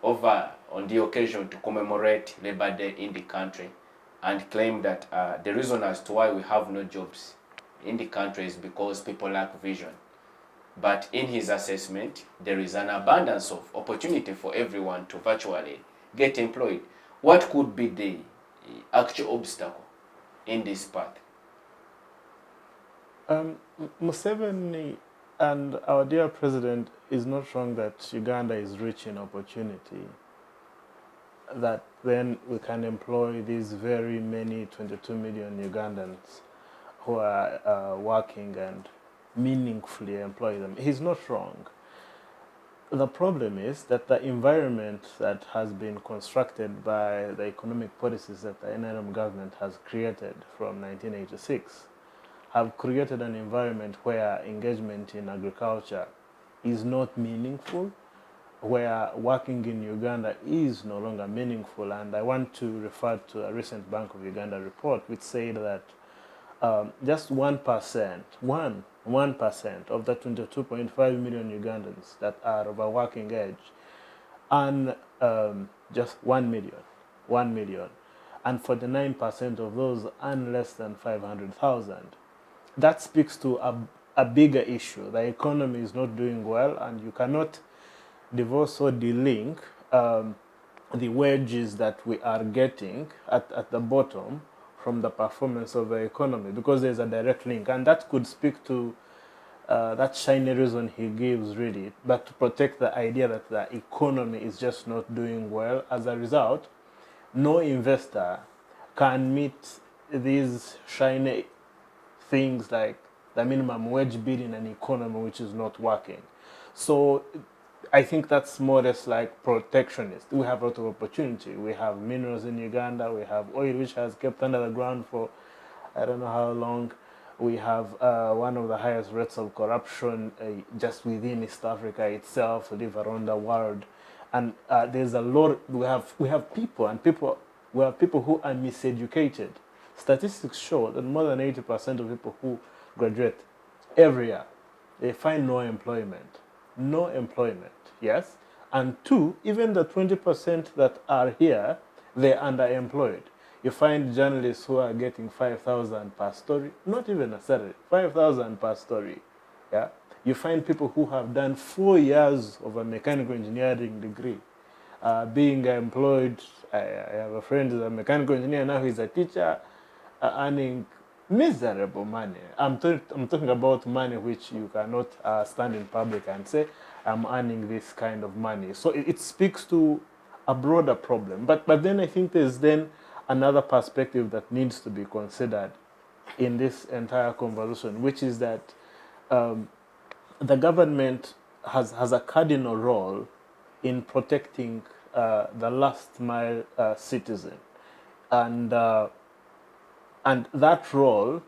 over on the occasion to commemorate Labor Day in the country and claim that the reason as to why we have no jobs in the country is because people lack vision? But in his assessment, there is an abundance of opportunity for everyone to virtually get employed. What could be the actual obstacle in this path?
Museveni and our dear president is not wrong that Uganda is rich in opportunity, that then we can employ these very many 22 million Ugandans who are working and meaningfully employ them. He's not wrong. The problem is that the environment that has been constructed by the economic policies that the NRM government has created from 1986 have created an environment where engagement in agriculture is not meaningful, where working in Uganda is no longer meaningful. And I want to refer to a recent Bank of Uganda report which said that just 1%, 1% of the 22.5 million Ugandans that are of a working age earn just 1 million. And 49% of those earn less than 500,000. That speaks to a bigger issue. The economy is not doing well, and you cannot divorce or delink the wages that we are getting at the bottom from the performance of the economy, because there's a direct link. And that could speak to that shiny reason he gives, really, but to protect the idea that the economy is just not doing well. As a result, no investor can meet these shiny things like the minimum wage bill in an economy which is not working. So I think that's more or less like protectionist. We have a lot of opportunity. We have minerals in Uganda. We have oil which has kept under the ground for I don't know how long. We have one of the highest rates of corruption just within East Africa itself, live around the world. And there's a lot. We have people who are miseducated. Statistics show that more than 80% of people who graduate every year, they find no employment. No employment, yes? And two, even the 20% that are here, they're underemployed. You find journalists who are getting 5,000 per story, not even a salary, 5,000 per story, yeah? You find people who have done 4 years of a mechanical engineering degree, being employed. I have a friend who's a mechanical engineer, now he's a teacher, earning miserable money. I'm talking about money which you cannot stand in public and say, I'm earning this kind of money. So it speaks to a broader problem. But then I think there's then another perspective that needs to be considered in this entire conversation, which is that the government has a cardinal role in protecting the last mile citizen. And that role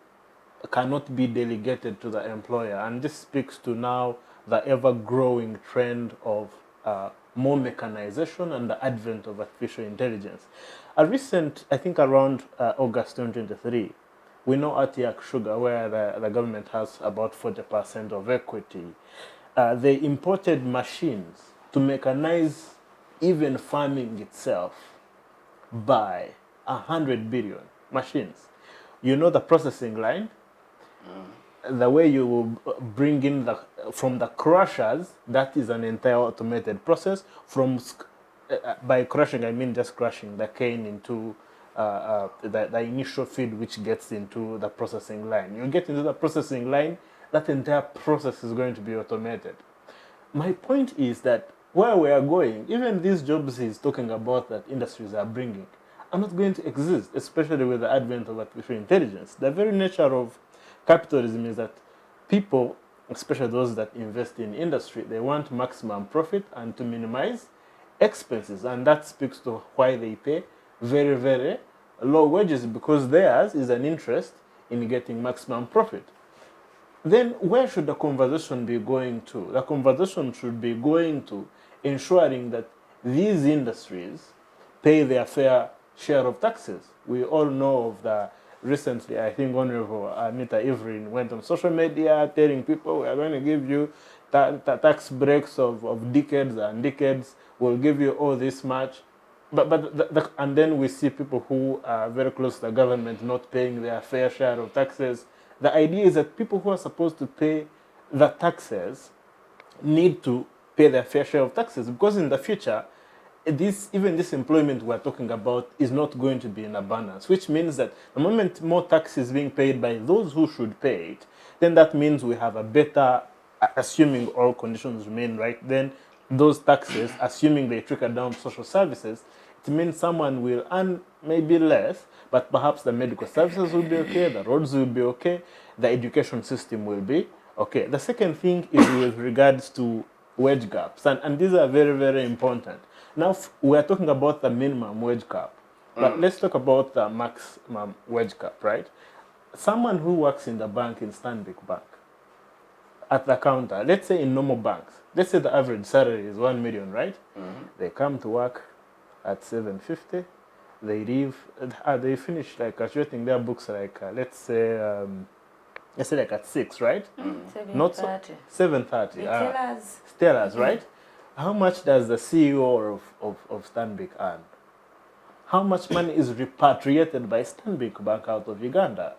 cannot be delegated to the employer. And this speaks to now the ever-growing trend of more mechanization and the advent of artificial intelligence. A recent, I think around August 2023, we know Atiak Sugar, where the government has about 40% of equity. They imported machines to mechanize even farming itself by 100 billion machines. You know the processing line? The way you bring in from the crushers, that is an entire automated process. By crushing, I mean just crushing the cane into the initial feed which gets into the processing line. You get into the processing line, that entire process is going to be automated. My point is that where we are going, even these jobs he's talking about that industries are bringing, are not going to exist, especially with the advent of artificial intelligence. The very nature of capitalism is that people, especially those that invest in industry, they want maximum profit and to minimize expenses. And that speaks to why they pay very, very low wages, because theirs is an interest in getting maximum profit. Then where should the conversation be going to? The conversation should be going to ensuring that these industries pay their fair share of taxes. We all know of the recently, I think Honorable Anita Ivrin went on social media telling people, we are going to give you tax breaks of decades and decades. We'll give you all this much. And then we see people who are very close to the government not paying their fair share of taxes. The idea is that people who are supposed to pay the taxes need to pay their fair share of taxes, because in the future, even this employment we're talking about is not going to be in abundance, which means that the moment more tax is being paid by those who should pay it, then that means we have a better, assuming all conditions remain right, then those taxes, assuming they trickle down to social services, it means someone will earn maybe less, but perhaps the medical services will be okay, the roads will be okay, the education system will be okay. The second thing is with regards to wage gaps, and these are very, very important. Now, we are talking about the minimum wage cap, but let's talk about the maximum wage cap, right? Someone who works in the bank, in Stanbic Bank, at the counter, let's say in normal banks, let's say the average salary is 1 million, right? They come to work at 750, they leave, they finish like calculating their books like, let's say like at 6, right?
7:30.
Not so, 7:30.
They tell us.
Tell us, right? How much does the CEO of Stanbic earn? How much money is repatriated by Stanbic Bank out of Uganda?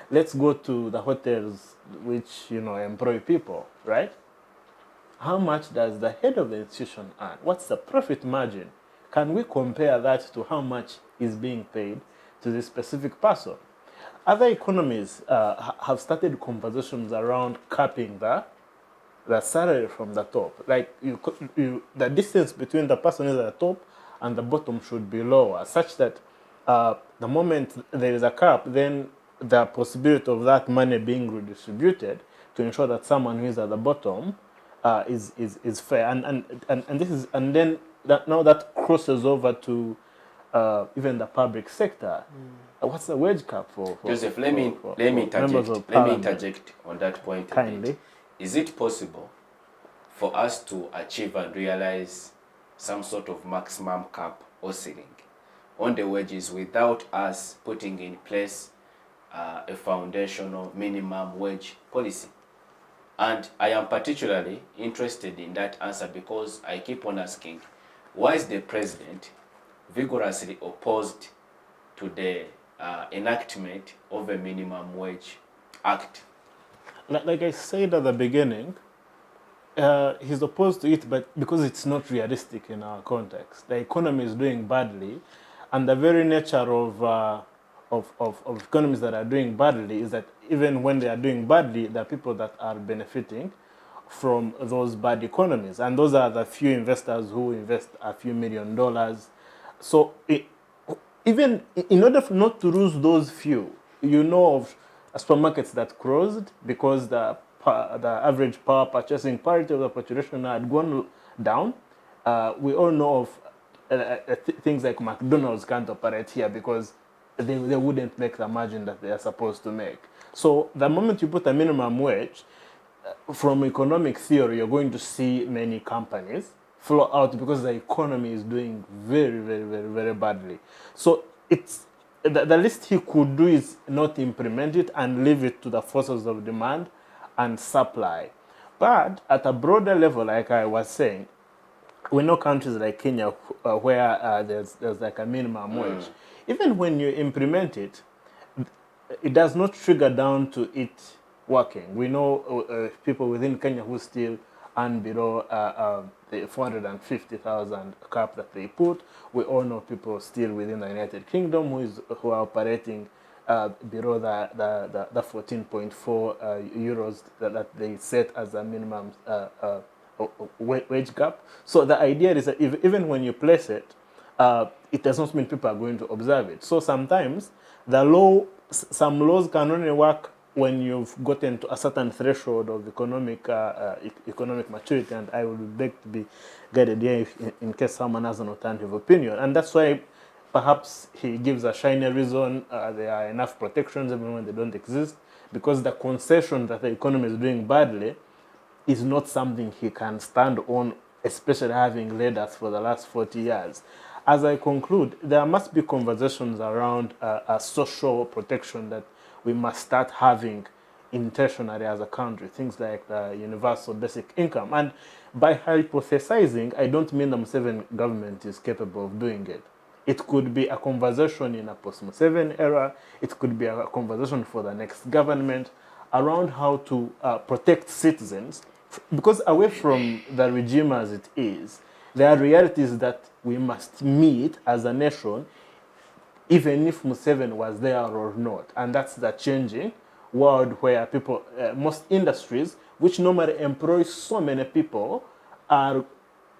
Let's go to the hotels which, employ people, right? How much does the head of the institution earn? What's the profit margin? Can we compare that to how much is being paid to this specific person? Other economies have started conversations around capping the salary from the top. Like the distance between the person who is at the top and the bottom should be lower, such that the moment there is a cap, then the possibility of that money being redistributed to ensure that someone who is at the bottom is fair. And then that crosses over to even the public sector. What's the wage cap for
Joseph, let me interject on that point.
Kindly.
Is it possible for us to achieve and realize some sort of maximum cap or ceiling on the wages without us putting in place a foundational minimum wage policy? And I am particularly interested in that answer because I keep on asking, why is the president vigorously opposed to the enactment of a minimum wage act?
Like I said at the beginning, he's opposed to it, but because it's not realistic in our context. The economy is doing badly, and the very nature of economies that are doing badly is that even when they are doing badly, there are people that are benefiting from those bad economies, and those are the few investors who invest a few $1 million. So even in order not to lose those few, of supermarkets that closed because the average power purchasing parity of the population had gone down. We all know of things like McDonald's can't operate here because they wouldn't make the margin that they are supposed to make. So the moment you put a minimum wage, from economic theory, you're going to see many companies flow out because the economy is doing very, very, very, very badly. So it's the least he could do is not implement it and leave it to the forces of demand and supply. But at a broader level, like I was saying, we know countries like Kenya where there's like a minimum wage. Even when you implement it, it does not trigger down to it working. We know people within Kenya who still earn below the 450,000 cap that they put. We all know people still within the United Kingdom who are operating below the 14.4 euros that they set as a minimum wage gap. So the idea is that even when you place it, it does not mean people are going to observe it. So sometimes some laws can only work when you've gotten to a certain threshold of economic maturity, and I would beg to be guided here in case someone has an alternative opinion. And that's why perhaps he gives a shiny reason, there are enough protections even when they don't exist, because the concession that the economy is doing badly is not something he can stand on, especially having led us for the last 40 years. As I conclude, there must be conversations around a social protection that we must start having intentionally as a country, things like the universal basic income. And by hypothesizing, I don't mean the Museveni government is capable of doing it. It could be a conversation in a post-Museveni era. It could be a conversation for the next government around how to protect citizens. Because away from the regime as it is, there are realities that we must meet as a nation, even if Museveni was there or not. And that's the changing world where people, most industries, which normally employ so many people, are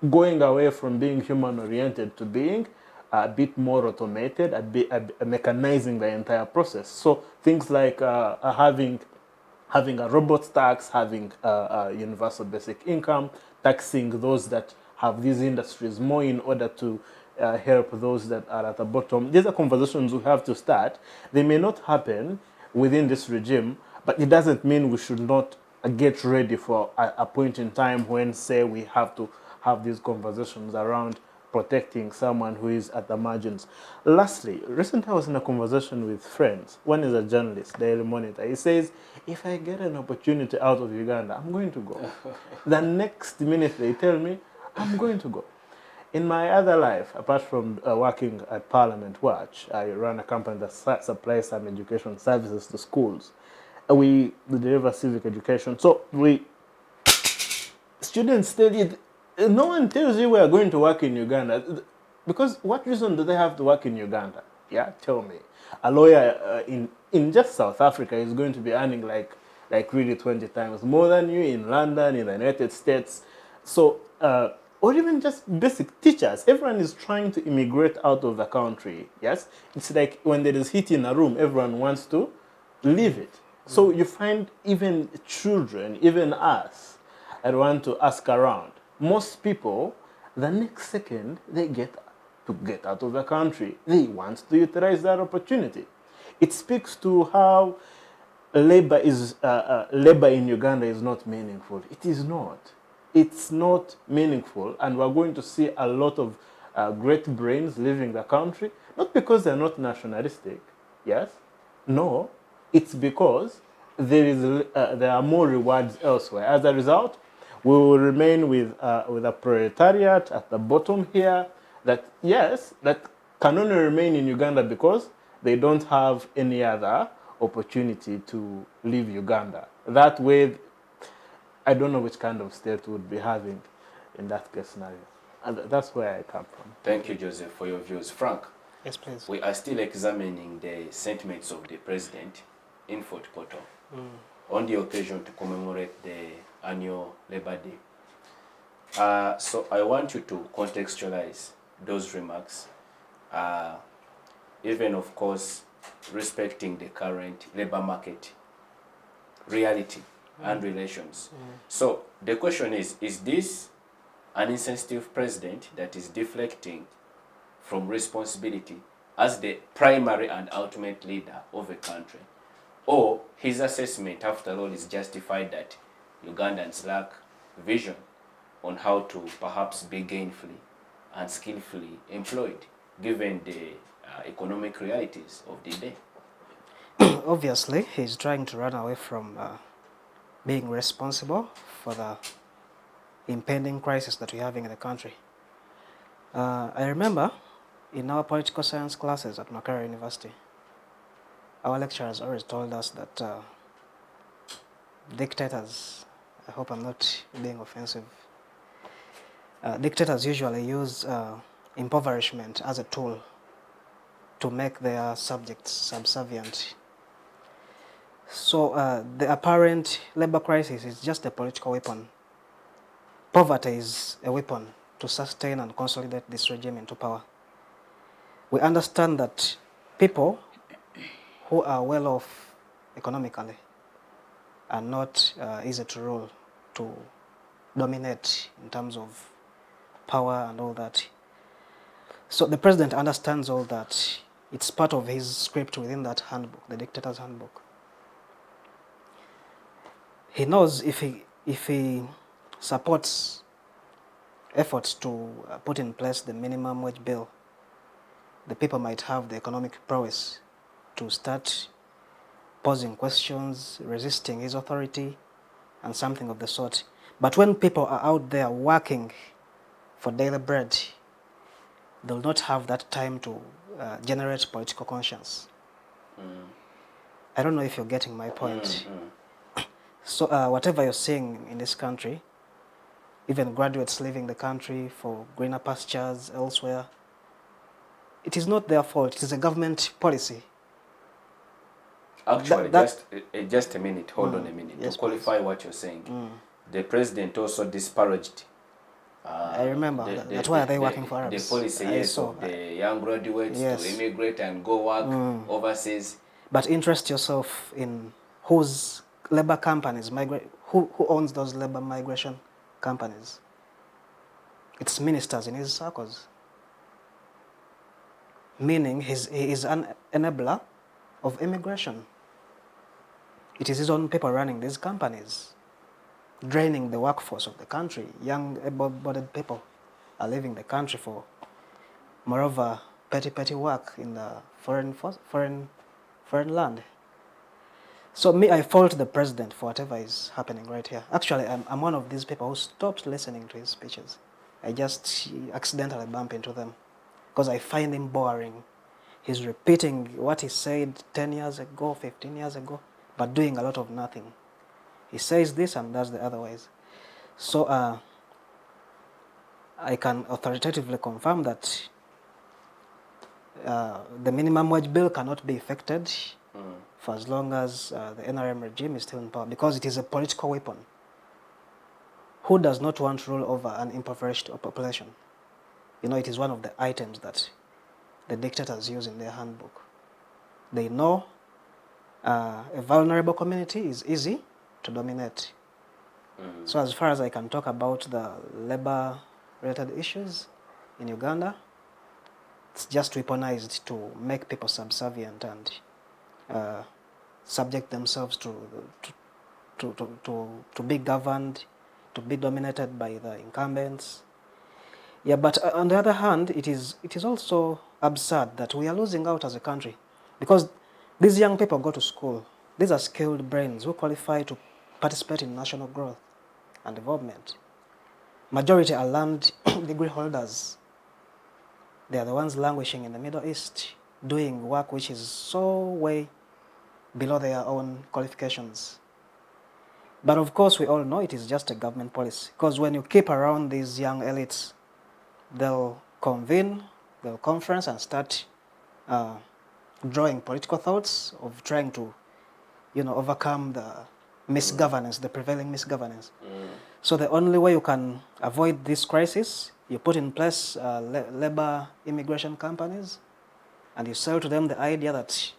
going away from being human-oriented to being a bit more automated, mechanizing the entire process. So things like having a robot tax, having a universal basic income, taxing those that have these industries more in order to help those that are at the bottom. These are conversations we have to start. They may not happen within this regime, but it doesn't mean we should not get ready for a point in time when, say, we have to have these conversations around protecting someone who is at the margins. Lastly, recently I was in a conversation with friends. One is a journalist, Daily Monitor. He says, if I get an opportunity out of Uganda, I'm going to go. The next minute they tell me, I'm going to go. In my other life, apart from working at Parliament Watch, I run a company that supplies some education services to schools. We deliver civic education. So students study. No one tells you we are going to work in Uganda. Because what reason do they have to work in Uganda? Yeah, tell me. A lawyer in just South Africa is going to be earning like really 20 times more than you in London, in the United States. So, or even just basic teachers. Everyone is trying to immigrate out of the country. Yes? It's like when there is heat in a room, everyone wants to leave it. So you find even children, even us, that want to ask around. Most people, the next second they get out of the country, they want to utilize that opportunity. It speaks to how labor in Uganda is not meaningful. It is not. It's not meaningful, and we're going to see a lot of great brains leaving the country, not because they're not nationalistic, yes, no, it's because there are more rewards elsewhere. As a result, we will remain with a proletariat at the bottom here that, yes, that can only remain in Uganda because they don't have any other opportunity to leave Uganda. That way, I don't know which kind of state we would be having in that case scenario. And that's where I come from.
Thank you, Joseph, for your views. Frank,
Yes, please.
we are still examining the sentiments of the president in Fort Portal on the occasion to commemorate the annual Labor Day. So I want you to contextualize those remarks, even, of course, respecting the current labor market reality and relations. So the question is this an insensitive president that is deflecting from responsibility as the primary and ultimate leader of a country? Or his assessment, after all, is justified that Ugandans lack vision on how to perhaps be gainfully and skillfully employed, given the economic realities of the day?
Obviously, he's trying to run away from being responsible for the impending crisis that we're having in the country. I remember in our political science classes at Makerere University, our lecturers always told us that dictators, I hope I'm not being offensive, dictators usually use impoverishment as a tool to make their subjects subservient. So the apparent labor crisis is just a political weapon. Poverty is a weapon to sustain and consolidate this regime into power. We understand that people who are well off economically are not easy to rule, to dominate in terms of power and all that. So the president understands all that. It's part of his script within that handbook, the dictator's handbook. He knows if he supports efforts to put in place the minimum wage bill, the people might have the economic prowess to start posing questions, resisting his authority, and something of the sort. But when people are out there working for daily bread, they'll not have that time to generate political conscience. I don't know if you're getting my point. So whatever you're seeing in this country, even graduates leaving the country for greener pastures elsewhere, it is not their fault. It is a government policy.
Actually, just a minute. Hold on a minute.
Yes,
to qualify what you're saying, the president also disparaged.
I remember. That's why they working for Arabs.
The policy, yes, of the young graduates to immigrate and go work overseas.
But interest yourself in whose labor companies migrate. Who owns those labor migration companies? It's ministers in his circles. Meaning he is an enabler of immigration. It is his own people running these companies, draining the workforce of the country. Young, able-bodied people are leaving the country for, moreover, petty work in the foreign land. So me, I fault the president for whatever is happening right here. Actually, I'm one of these people who stopped listening to his speeches. I just accidentally bump into them because I find him boring. He's repeating what he said 10 years ago, 15 years ago, but doing a lot of nothing. He says this and does the otherwise. So I can authoritatively confirm that the minimum wage bill cannot be effected for as long as the NRM regime is still in power, because it is a political weapon. Who does not want rule over an impoverished population? You know, it is one of the items that the dictators use in their handbook. They know a vulnerable community is easy to dominate. So as far as I can talk about the labor-related issues in Uganda, it's just weaponized to make people subservient and subject themselves to be governed, to be dominated by the incumbents. Yeah, but on the other hand, it is also absurd that we are losing out as a country, because these young people go to school. These are skilled brains who qualify to participate in national growth and development. Majority are learned degree holders. They are the ones languishing in the Middle East, doing work which is so way below their own qualifications. But of course, we all know it is just a government policy, because when you keep around these young elites, they'll convene, they'll conference and start drawing political thoughts of trying to, overcome the misgovernance, the prevailing misgovernance. So the only way you can avoid this crisis, you put in place labor immigration companies, and you sell to them the idea that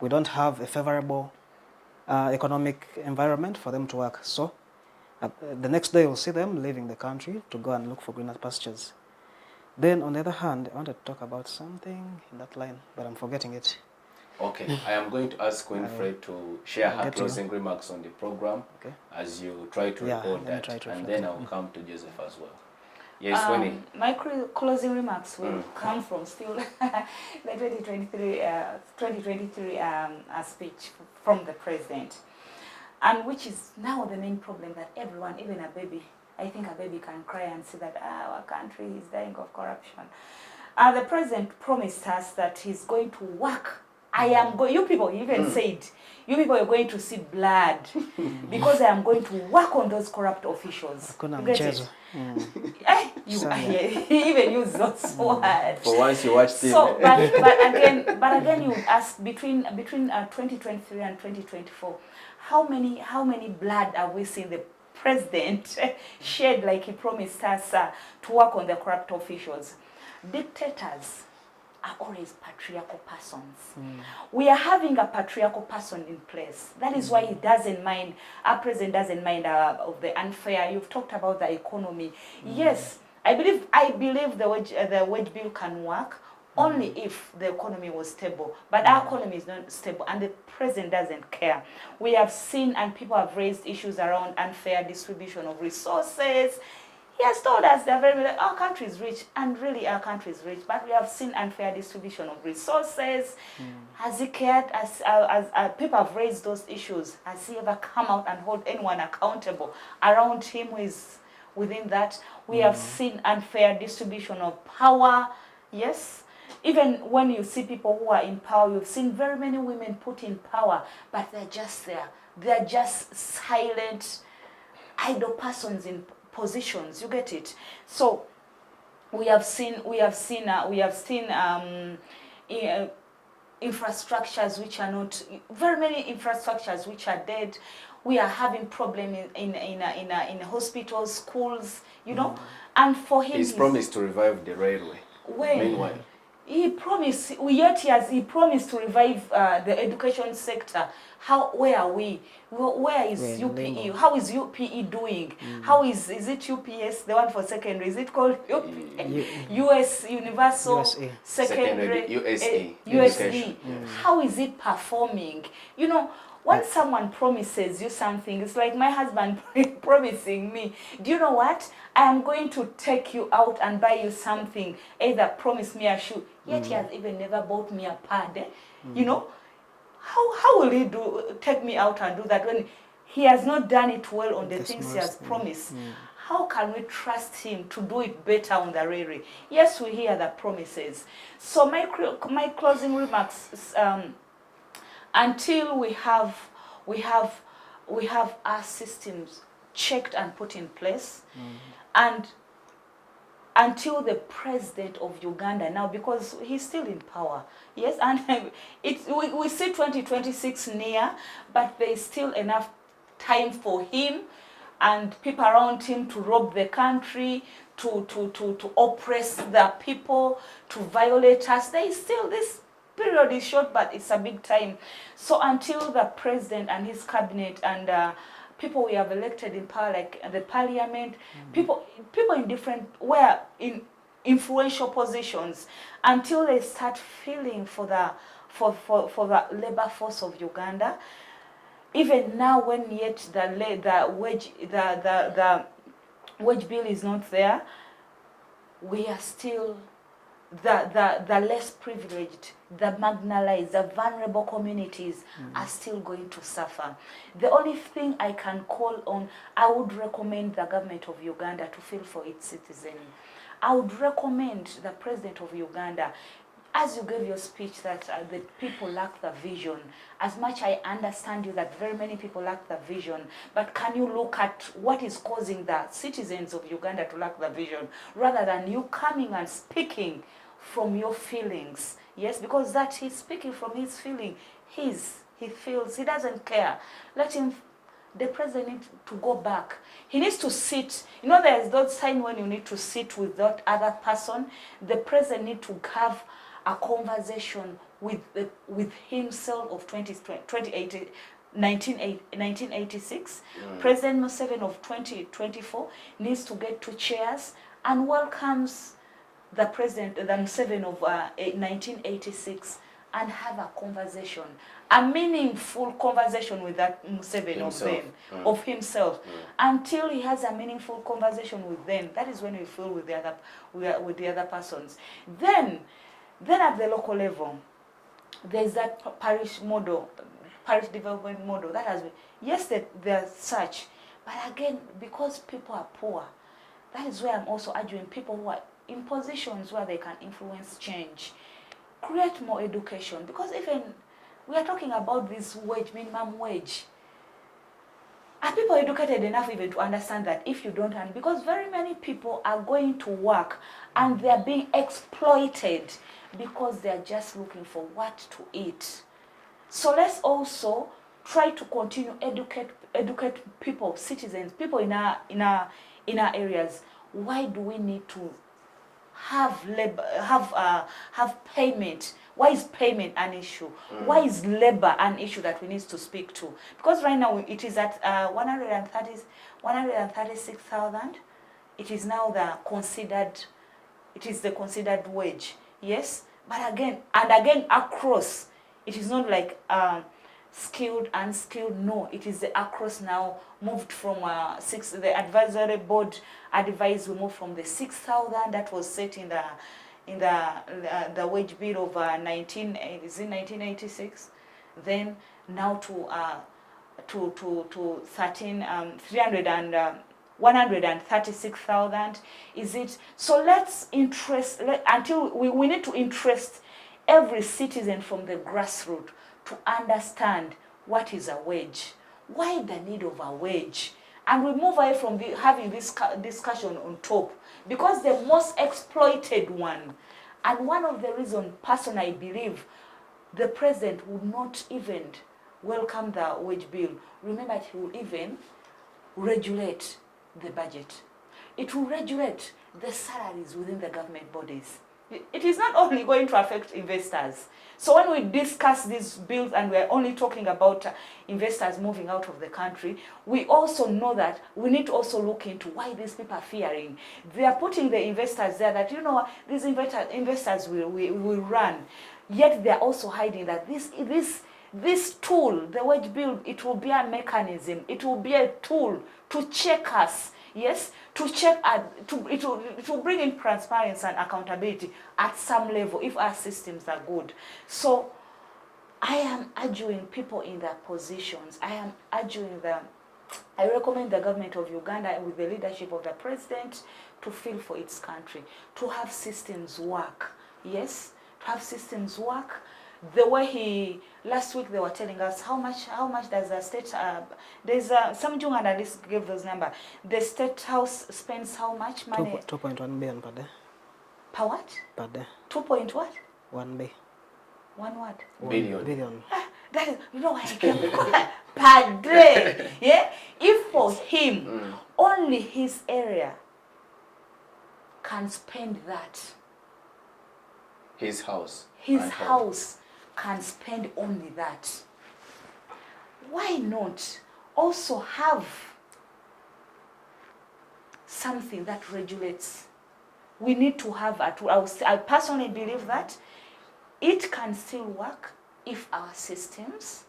we don't have a favorable economic environment for them to work. So the next day you'll see them leaving the country to go and look for greener pastures. Then on the other hand, I wanted to talk about something in that line, but I'm forgetting it.
Okay, I am going to ask Winfred to share her closing remarks on the program as you try to record that, and then I'll come to Joseph as well. Yes, Winnie.
My closing remarks will come from still the 2023 speech from the president, and which is now the main problem that everyone, even a baby, I think a baby can cry and see that our country is dying of corruption. The president promised us that he's going to work. You people even said, you people are going to see blood because I am going to work on those corrupt officials. You get it? He even used those words.
For once you watch TV.
So, but again, you ask between 2023 and 2024, how many blood are we seeing the president shed like he promised us to work on the corrupt officials? Dictators are always patriarchal persons. We are having a patriarchal person in place. That is why he doesn't mind, our president doesn't mind of the unfair. You've talked about the economy. Yes, I believe the wage bill can work only if the economy was stable. But our economy is not stable, and the president doesn't care. We have seen, and people have raised issues around unfair distribution of resources. He has told us that our country is rich, and really our country is rich, but we have seen unfair distribution of resources. Has he cared? As people have raised those issues, has he ever come out and hold anyone accountable around him who is within that? We have seen unfair distribution of power. Yes. Even when you see people who are in power, you've seen very many women put in power, but they're just there. They're just silent, idle persons in positions. You get it? So we have seen infrastructures which are not, very many infrastructures which are dead. We are having problem in hospitals, schools, you know. And for him,
He's promised to revive the railway. Meanwhile,
he promised, he promised to revive the education sector. Where are we? Where is UPE? How is UPE doing? How is it UPS, the one for secondary? Is it called US Universal
USA.
Secondary
USE?
USE? How is it performing? You know, when someone promises you something, it's like my husband promising me, do you know what? I am going to take you out and buy you something. Either promise me a shoe, yet he has even never bought me a pad. You know, how will he take me out and do that when he has not done it well on the things he has promised? How can we trust him to do it better on the railway? Yes, we hear the promises. So my closing remarks, until we have our systems checked and put in place, and until the president of Uganda now, because he's still in power, yes, and we see 2026 near, but there is still enough time for him and people around him to rob the country, to oppress the people, to violate us. There is still, this period is short, but it's a big time. So until the president and his cabinet and people we have elected in power, like the parliament, people in different, where in influential positions, until they start feeling for the labor force of Uganda. Even now, when yet the wage bill is not there, we are still the less privileged, the marginalized, the vulnerable communities are still going to suffer. The only thing I can call on, I would recommend the government of Uganda to feel for its citizens. I would recommend the president of Uganda, as you gave your speech, that the people lack the vision. As much I understand you that very many people lack the vision, but can you look at what is causing the citizens of Uganda to lack the vision, rather than you coming and speaking from your feelings? Yes, because that he's speaking from his feeling. He feels, he doesn't care. Let him, the president needs to go back. He needs to sit. You know, there's that sign when you need to sit with that other person. The president needs to have a conversation with himself of 1986. President Museveni of 2024 needs to get 2 chairs and welcomes the president, the Museveni of 1986, and have a conversation, a meaningful conversation with that Museveni of himself. Until he has a meaningful conversation with them, that is when we feel with the other persons. Then at the local level, there's that parish model, parish development model that has been, yes, there's such, but again, because people are poor, that is where I'm also arguing people who are in positions where they can influence change, create more education, because even we are talking about this wage, minimum wage. Are people educated enough even to understand that if you don't earn, because very many people are going to work and they are being exploited because they are just looking for what to eat. So let's also try to continue educate people, citizens, people in our areas. Why do we need to have labor, have payment? Why is payment an issue? Why is labor an issue that we need to speak to? Because right now it is at 136,000. It is now the considered wage. Yes, but again across, it is not like skilled, unskilled. No, it is the across now moved from the advisory board advised we moved from the 6,000 that was set in the wage bill of 1986, then now to 136,000. Is it? So let's until we need to interest every citizen from the grassroots to understand what is a wage, why the need of a wage, and we move away from having this discussion on top, because the most exploited one, and one of the reasons, personally, I believe the president would not even welcome the wage bill. Remember, he will even regulate the budget. It will regulate the salaries within the government bodies. It is not only going to affect investors. So when we discuss these bills and we're only talking about investors moving out of the country, we also know that we need to also look into why these people are fearing. They are putting the investors there that, you know, these investors will run. Yet they're also hiding that this tool, the wage bill, it will be a mechanism. It will be a tool to check us. Yes, to check it will bring in transparency and accountability at some level if our systems are good. So I am urging people in their positions. I recommend the government of Uganda with the leadership of the president to feel for its country, to have systems work. Yes, to have systems work. The way last week they were telling us how much does the state, there's some young analysts gave those numbers. The state house spends how much money?
2.1 billion per day.
Per what?
Per day.
2 point what?
1 B.
One what?
Billion.
That is, you know why I came per day. Yeah? If for him, only his area can spend that.
His house.
His house can spend only that. Why not also have something that regulates? We need to have a tool. I personally believe that it can still work if our systems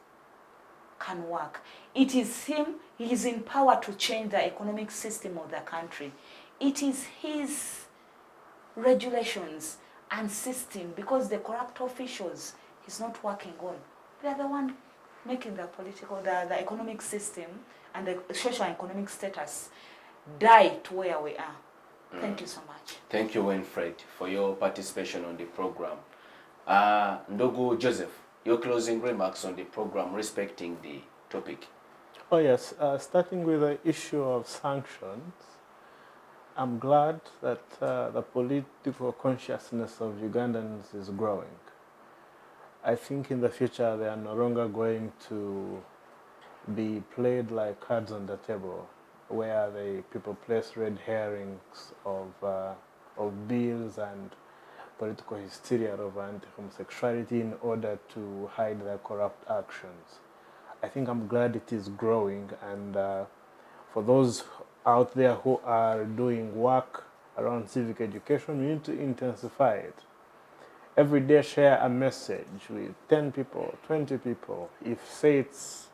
can work. It is him, he is in power to change the economic system of the country. It is his regulations and system, because the corrupt officials he's not working on. They are the one making the political, the economic system and the social and economic status die to where we are. Thank you so much.
Thank you, Winfred, for your participation on the program. Ndogo Joseph, your closing remarks on the program respecting the topic.
Oh yes, starting with the issue of sanctions, I'm glad that the political consciousness of Ugandans is growing. I think in the future they are no longer going to be played like cards on the table, where people place red herrings of bills and political hysteria of anti-homosexuality in order to hide their corrupt actions. I think I'm glad it is growing, and for those out there who are doing work around civic education, we need to intensify it. Every day share a message with 10 people, 20 people. If, say, it's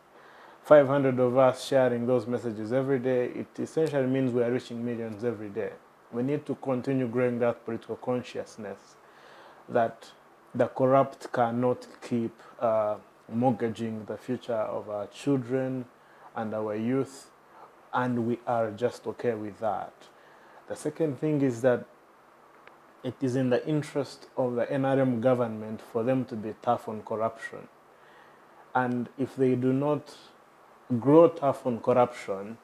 500 of us sharing those messages every day, it essentially means we are reaching millions every day. We need to continue growing that political consciousness that the corrupt cannot keep mortgaging the future of our children and our youth, and we are just okay with that. The second thing is that it is in the interest of the NRM government for them to be tough on corruption. And if they do not grow tough on corruption,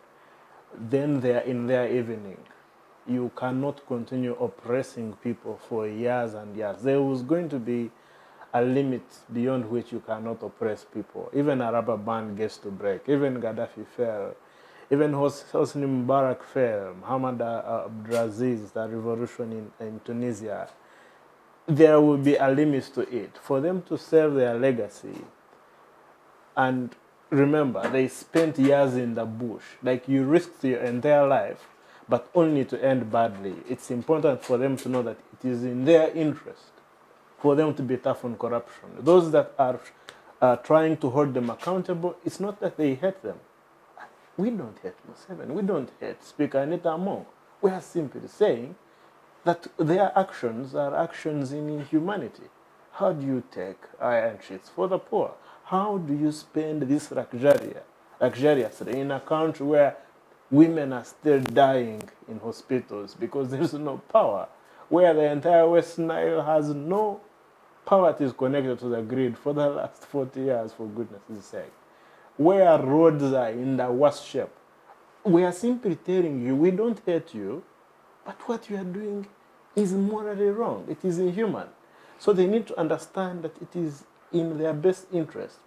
then they are in their evening. You cannot continue oppressing people for years and years. There was going to be a limit beyond which you cannot oppress people. Even a rubber band gets to break. Even Gaddafi fell. Even Hosni Mubarak fell, Muhammad Abdulaziz, the revolution in Tunisia. There will be a limit to it. For them to save their legacy, and remember, they spent years in the bush. Like, you risked your entire life, but only to end badly. It's important for them to know that it is in their interest for them to be tough on corruption. Those that are trying to hold them accountable, it's not that they hate them. We don't hate Museveni. We don't hate Speaker Anita Among. We are simply saying that their actions are actions in humanity. How do you take iron sheets for the poor? How do you spend this luxuriously in a country where women are still dying in hospitals because there is no power, where the entire West Nile has no power that is connected to the grid for the last 40 years, for goodness' sake, where roads are in the worst shape? We are simply telling you, we don't hate you, but what you are doing is morally wrong. It is inhuman. So they need to understand that it is in their best interest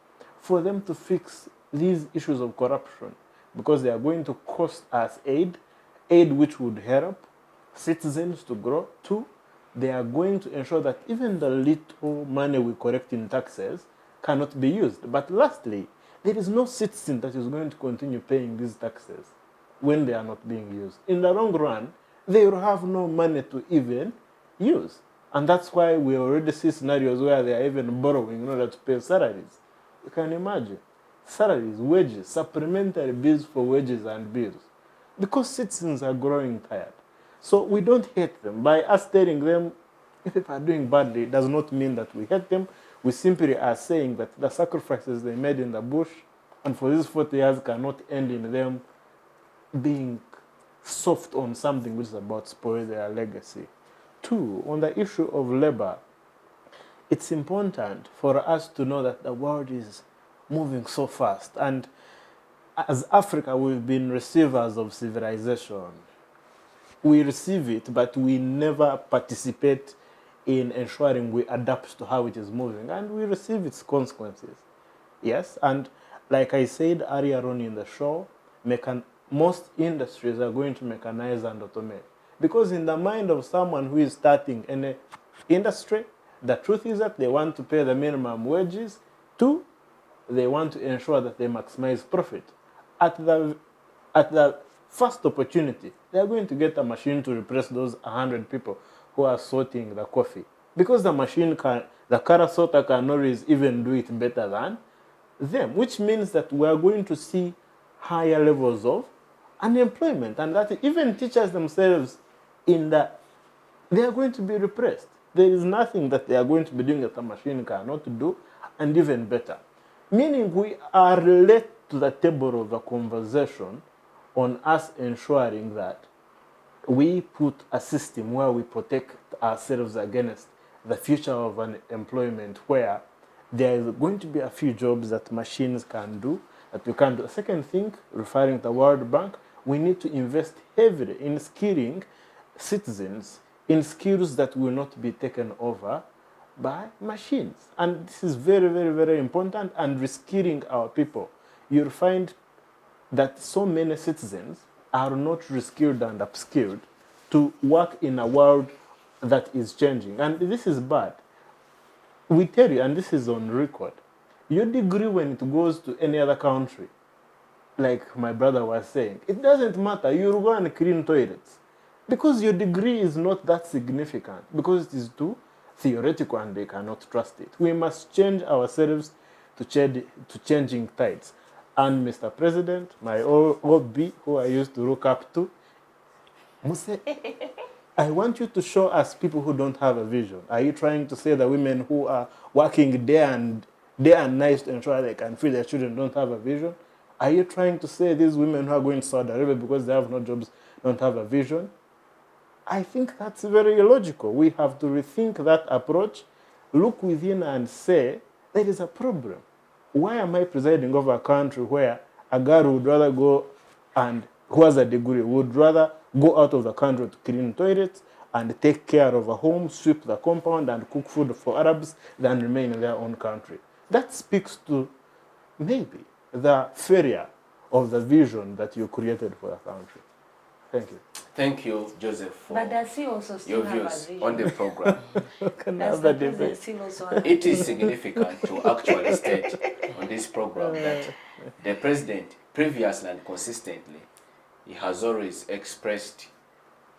for them to fix these issues of corruption, because they are going to cost us aid which would help citizens to grow. Two, they are going to ensure that even the little money we collect in taxes cannot be used. But lastly, there is no citizen that is going to continue paying these taxes when they are not being used. In the long run, they will have no money to even use. And that's why we already see scenarios where they are even borrowing in order to pay salaries. You can imagine. Salaries, wages, supplementary bills for wages and bills. Because citizens are growing tired. So we don't hate them. By us telling them if people are doing badly, it does not mean that we hate them. We simply are saying that the sacrifices they made in the bush and for these 40 years cannot end in them being soft on something which is about to spoil their legacy. Two, on the issue of labor, it's important for us to know that the world is moving so fast. And as Africa, we've been receivers of civilization. We receive it, but we never participate in ensuring we adapt to how it is moving, and we receive its consequences. Yes, and like I said earlier on in the show, most industries are going to mechanize and automate. Because in the mind of someone who is starting any industry, the truth is that they want to pay the minimum wages. Two, they want to ensure that they maximize profit. At the first opportunity, they are going to get a machine to replace those 100 people who are sorting the coffee. Because the machine the color sorter can always even do it better than them, which means that we are going to see higher levels of unemployment, and that even teachers themselves they are going to be repressed. There is nothing that they are going to be doing that a machine cannot do, and even better. Meaning we are led to the table of the conversation on us ensuring that we put a system where we protect ourselves against the future of unemployment, where there is going to be a few jobs that machines can do that we can't do. The second thing, referring to the World Bank, we need to invest heavily in skilling citizens in skills that will not be taken over by machines. And this is very, very, very important, and reskilling our people. You'll find that so many citizens are not reskilled and upskilled to work in a world that is changing. And this is bad. We tell you, and this is on record, your degree when it goes to any other country, like my brother was saying, it doesn't matter. You'll go and clean toilets. Because your degree is not that significant, because it is too theoretical and they cannot trust it. We must change ourselves to changing tides. And Mr. President, my OB, who I used to look up to, Muse, I want you to show us people who don't have a vision. Are you trying to say the women who are working day and night to ensure they can feed their children don't have a vision? Are you trying to say these women who are going to Saudi Arabia because they have no jobs don't have a vision? I think that's very illogical. We have to rethink that approach, look within and say, there is a problem. Why am I presiding over a country where a girl would rather go and, who has a degree, would rather go out of the country to clean toilets and take care of a home, sweep the compound and cook food for Arabs than remain in their own country? That speaks to maybe the failure of the vision that you created for the country. Thank you.
Thank you, Joseph, for
But does he also still
your
have a
views
vision?
on the program.
Does the president still also have a
It is significant to actually state on this program that the president previously and consistently, he has always expressed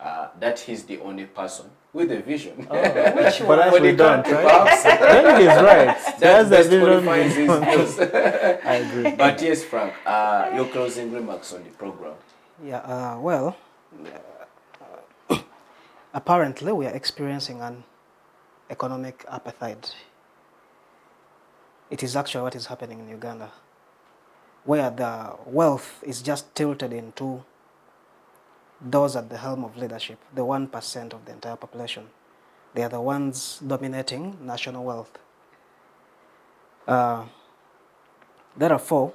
that he's the only person with a vision.
Which one? But
For the
we don't,
country,
right?
perhaps.
Then he's right.
That
That's
best
the
qualifies
vision.
his views.
I agree.
But yes, Frank, your closing remarks on the program.
Yeah, well, apparently we are experiencing an economic apartheid. It is actually what is happening in Uganda, where the wealth is just tilted into those at the helm of leadership, the 1% of the entire population. They are the ones dominating national wealth. Therefore,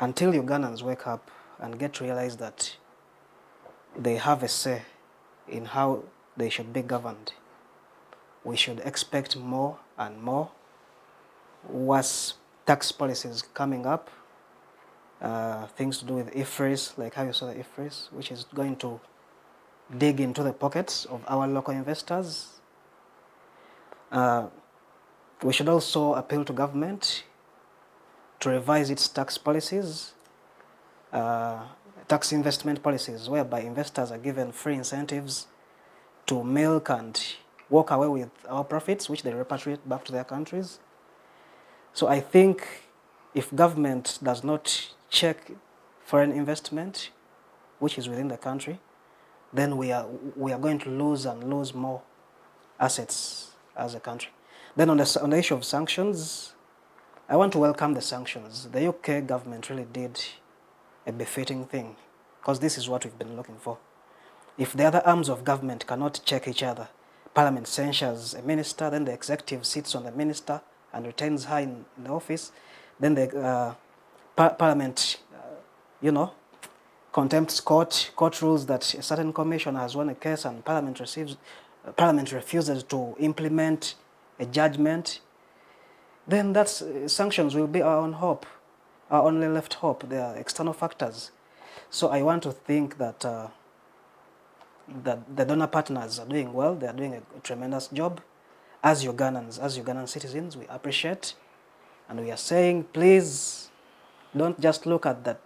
until Ugandans wake up and get to realize that they have a say in how they should be governed, we should expect more and more worse tax policies coming up, things to do with IFRIS, like how you saw the IFRIS, which is going to dig into the pockets of our local investors. We should also appeal to government to revise its tax policies, tax investment policies, whereby investors are given free incentives to milk and walk away with our profits, which they repatriate back to their countries. So I think if government does not check foreign investment, which is within the country, then we are going to lose and lose more assets as a country. Then on the issue of sanctions, I want to welcome the sanctions. The UK government really did a befitting thing, because this is what we've been looking for. If the other arms of government cannot check each other, Parliament censures a minister, then the executive sits on the minister and retains her in the office, then the Parliament, contempts court rules that a certain commissioner has won a case and Parliament refuses to implement a judgment, then that's sanctions will be our own hope, our only left hope. They are external factors. So I want to think that that the donor partners are doing well. They are doing a tremendous job. As Ugandans, as Ugandan citizens, we appreciate, and we are saying, please don't just look at the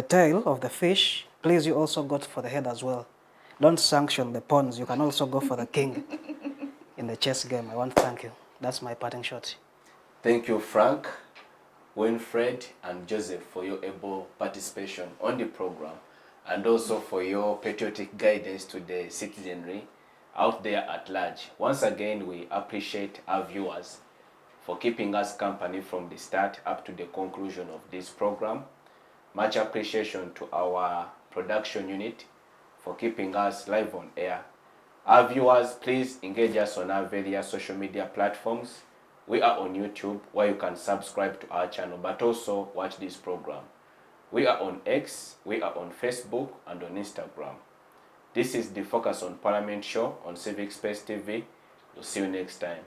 tail of the fish. Please, you also go for the head as well. Don't sanction the pawns. You can also go for the king in the chess game. I want to thank you. That's my parting shot.
Thank you, Frank, Winfred, and Joseph, for your able participation on the program, and also for your patriotic guidance to the citizenry out there at large. Once again, we appreciate our viewers for keeping us company from the start up to the conclusion of this program. Much appreciation to our production unit for keeping us live on air. Our viewers, please engage us on our various social media platforms. We are on YouTube, where you can subscribe to our channel, but also watch this program. We are on X, we are on Facebook, and on Instagram. This is the Focus on Parliament show on Civic Space TV. We'll see you next time.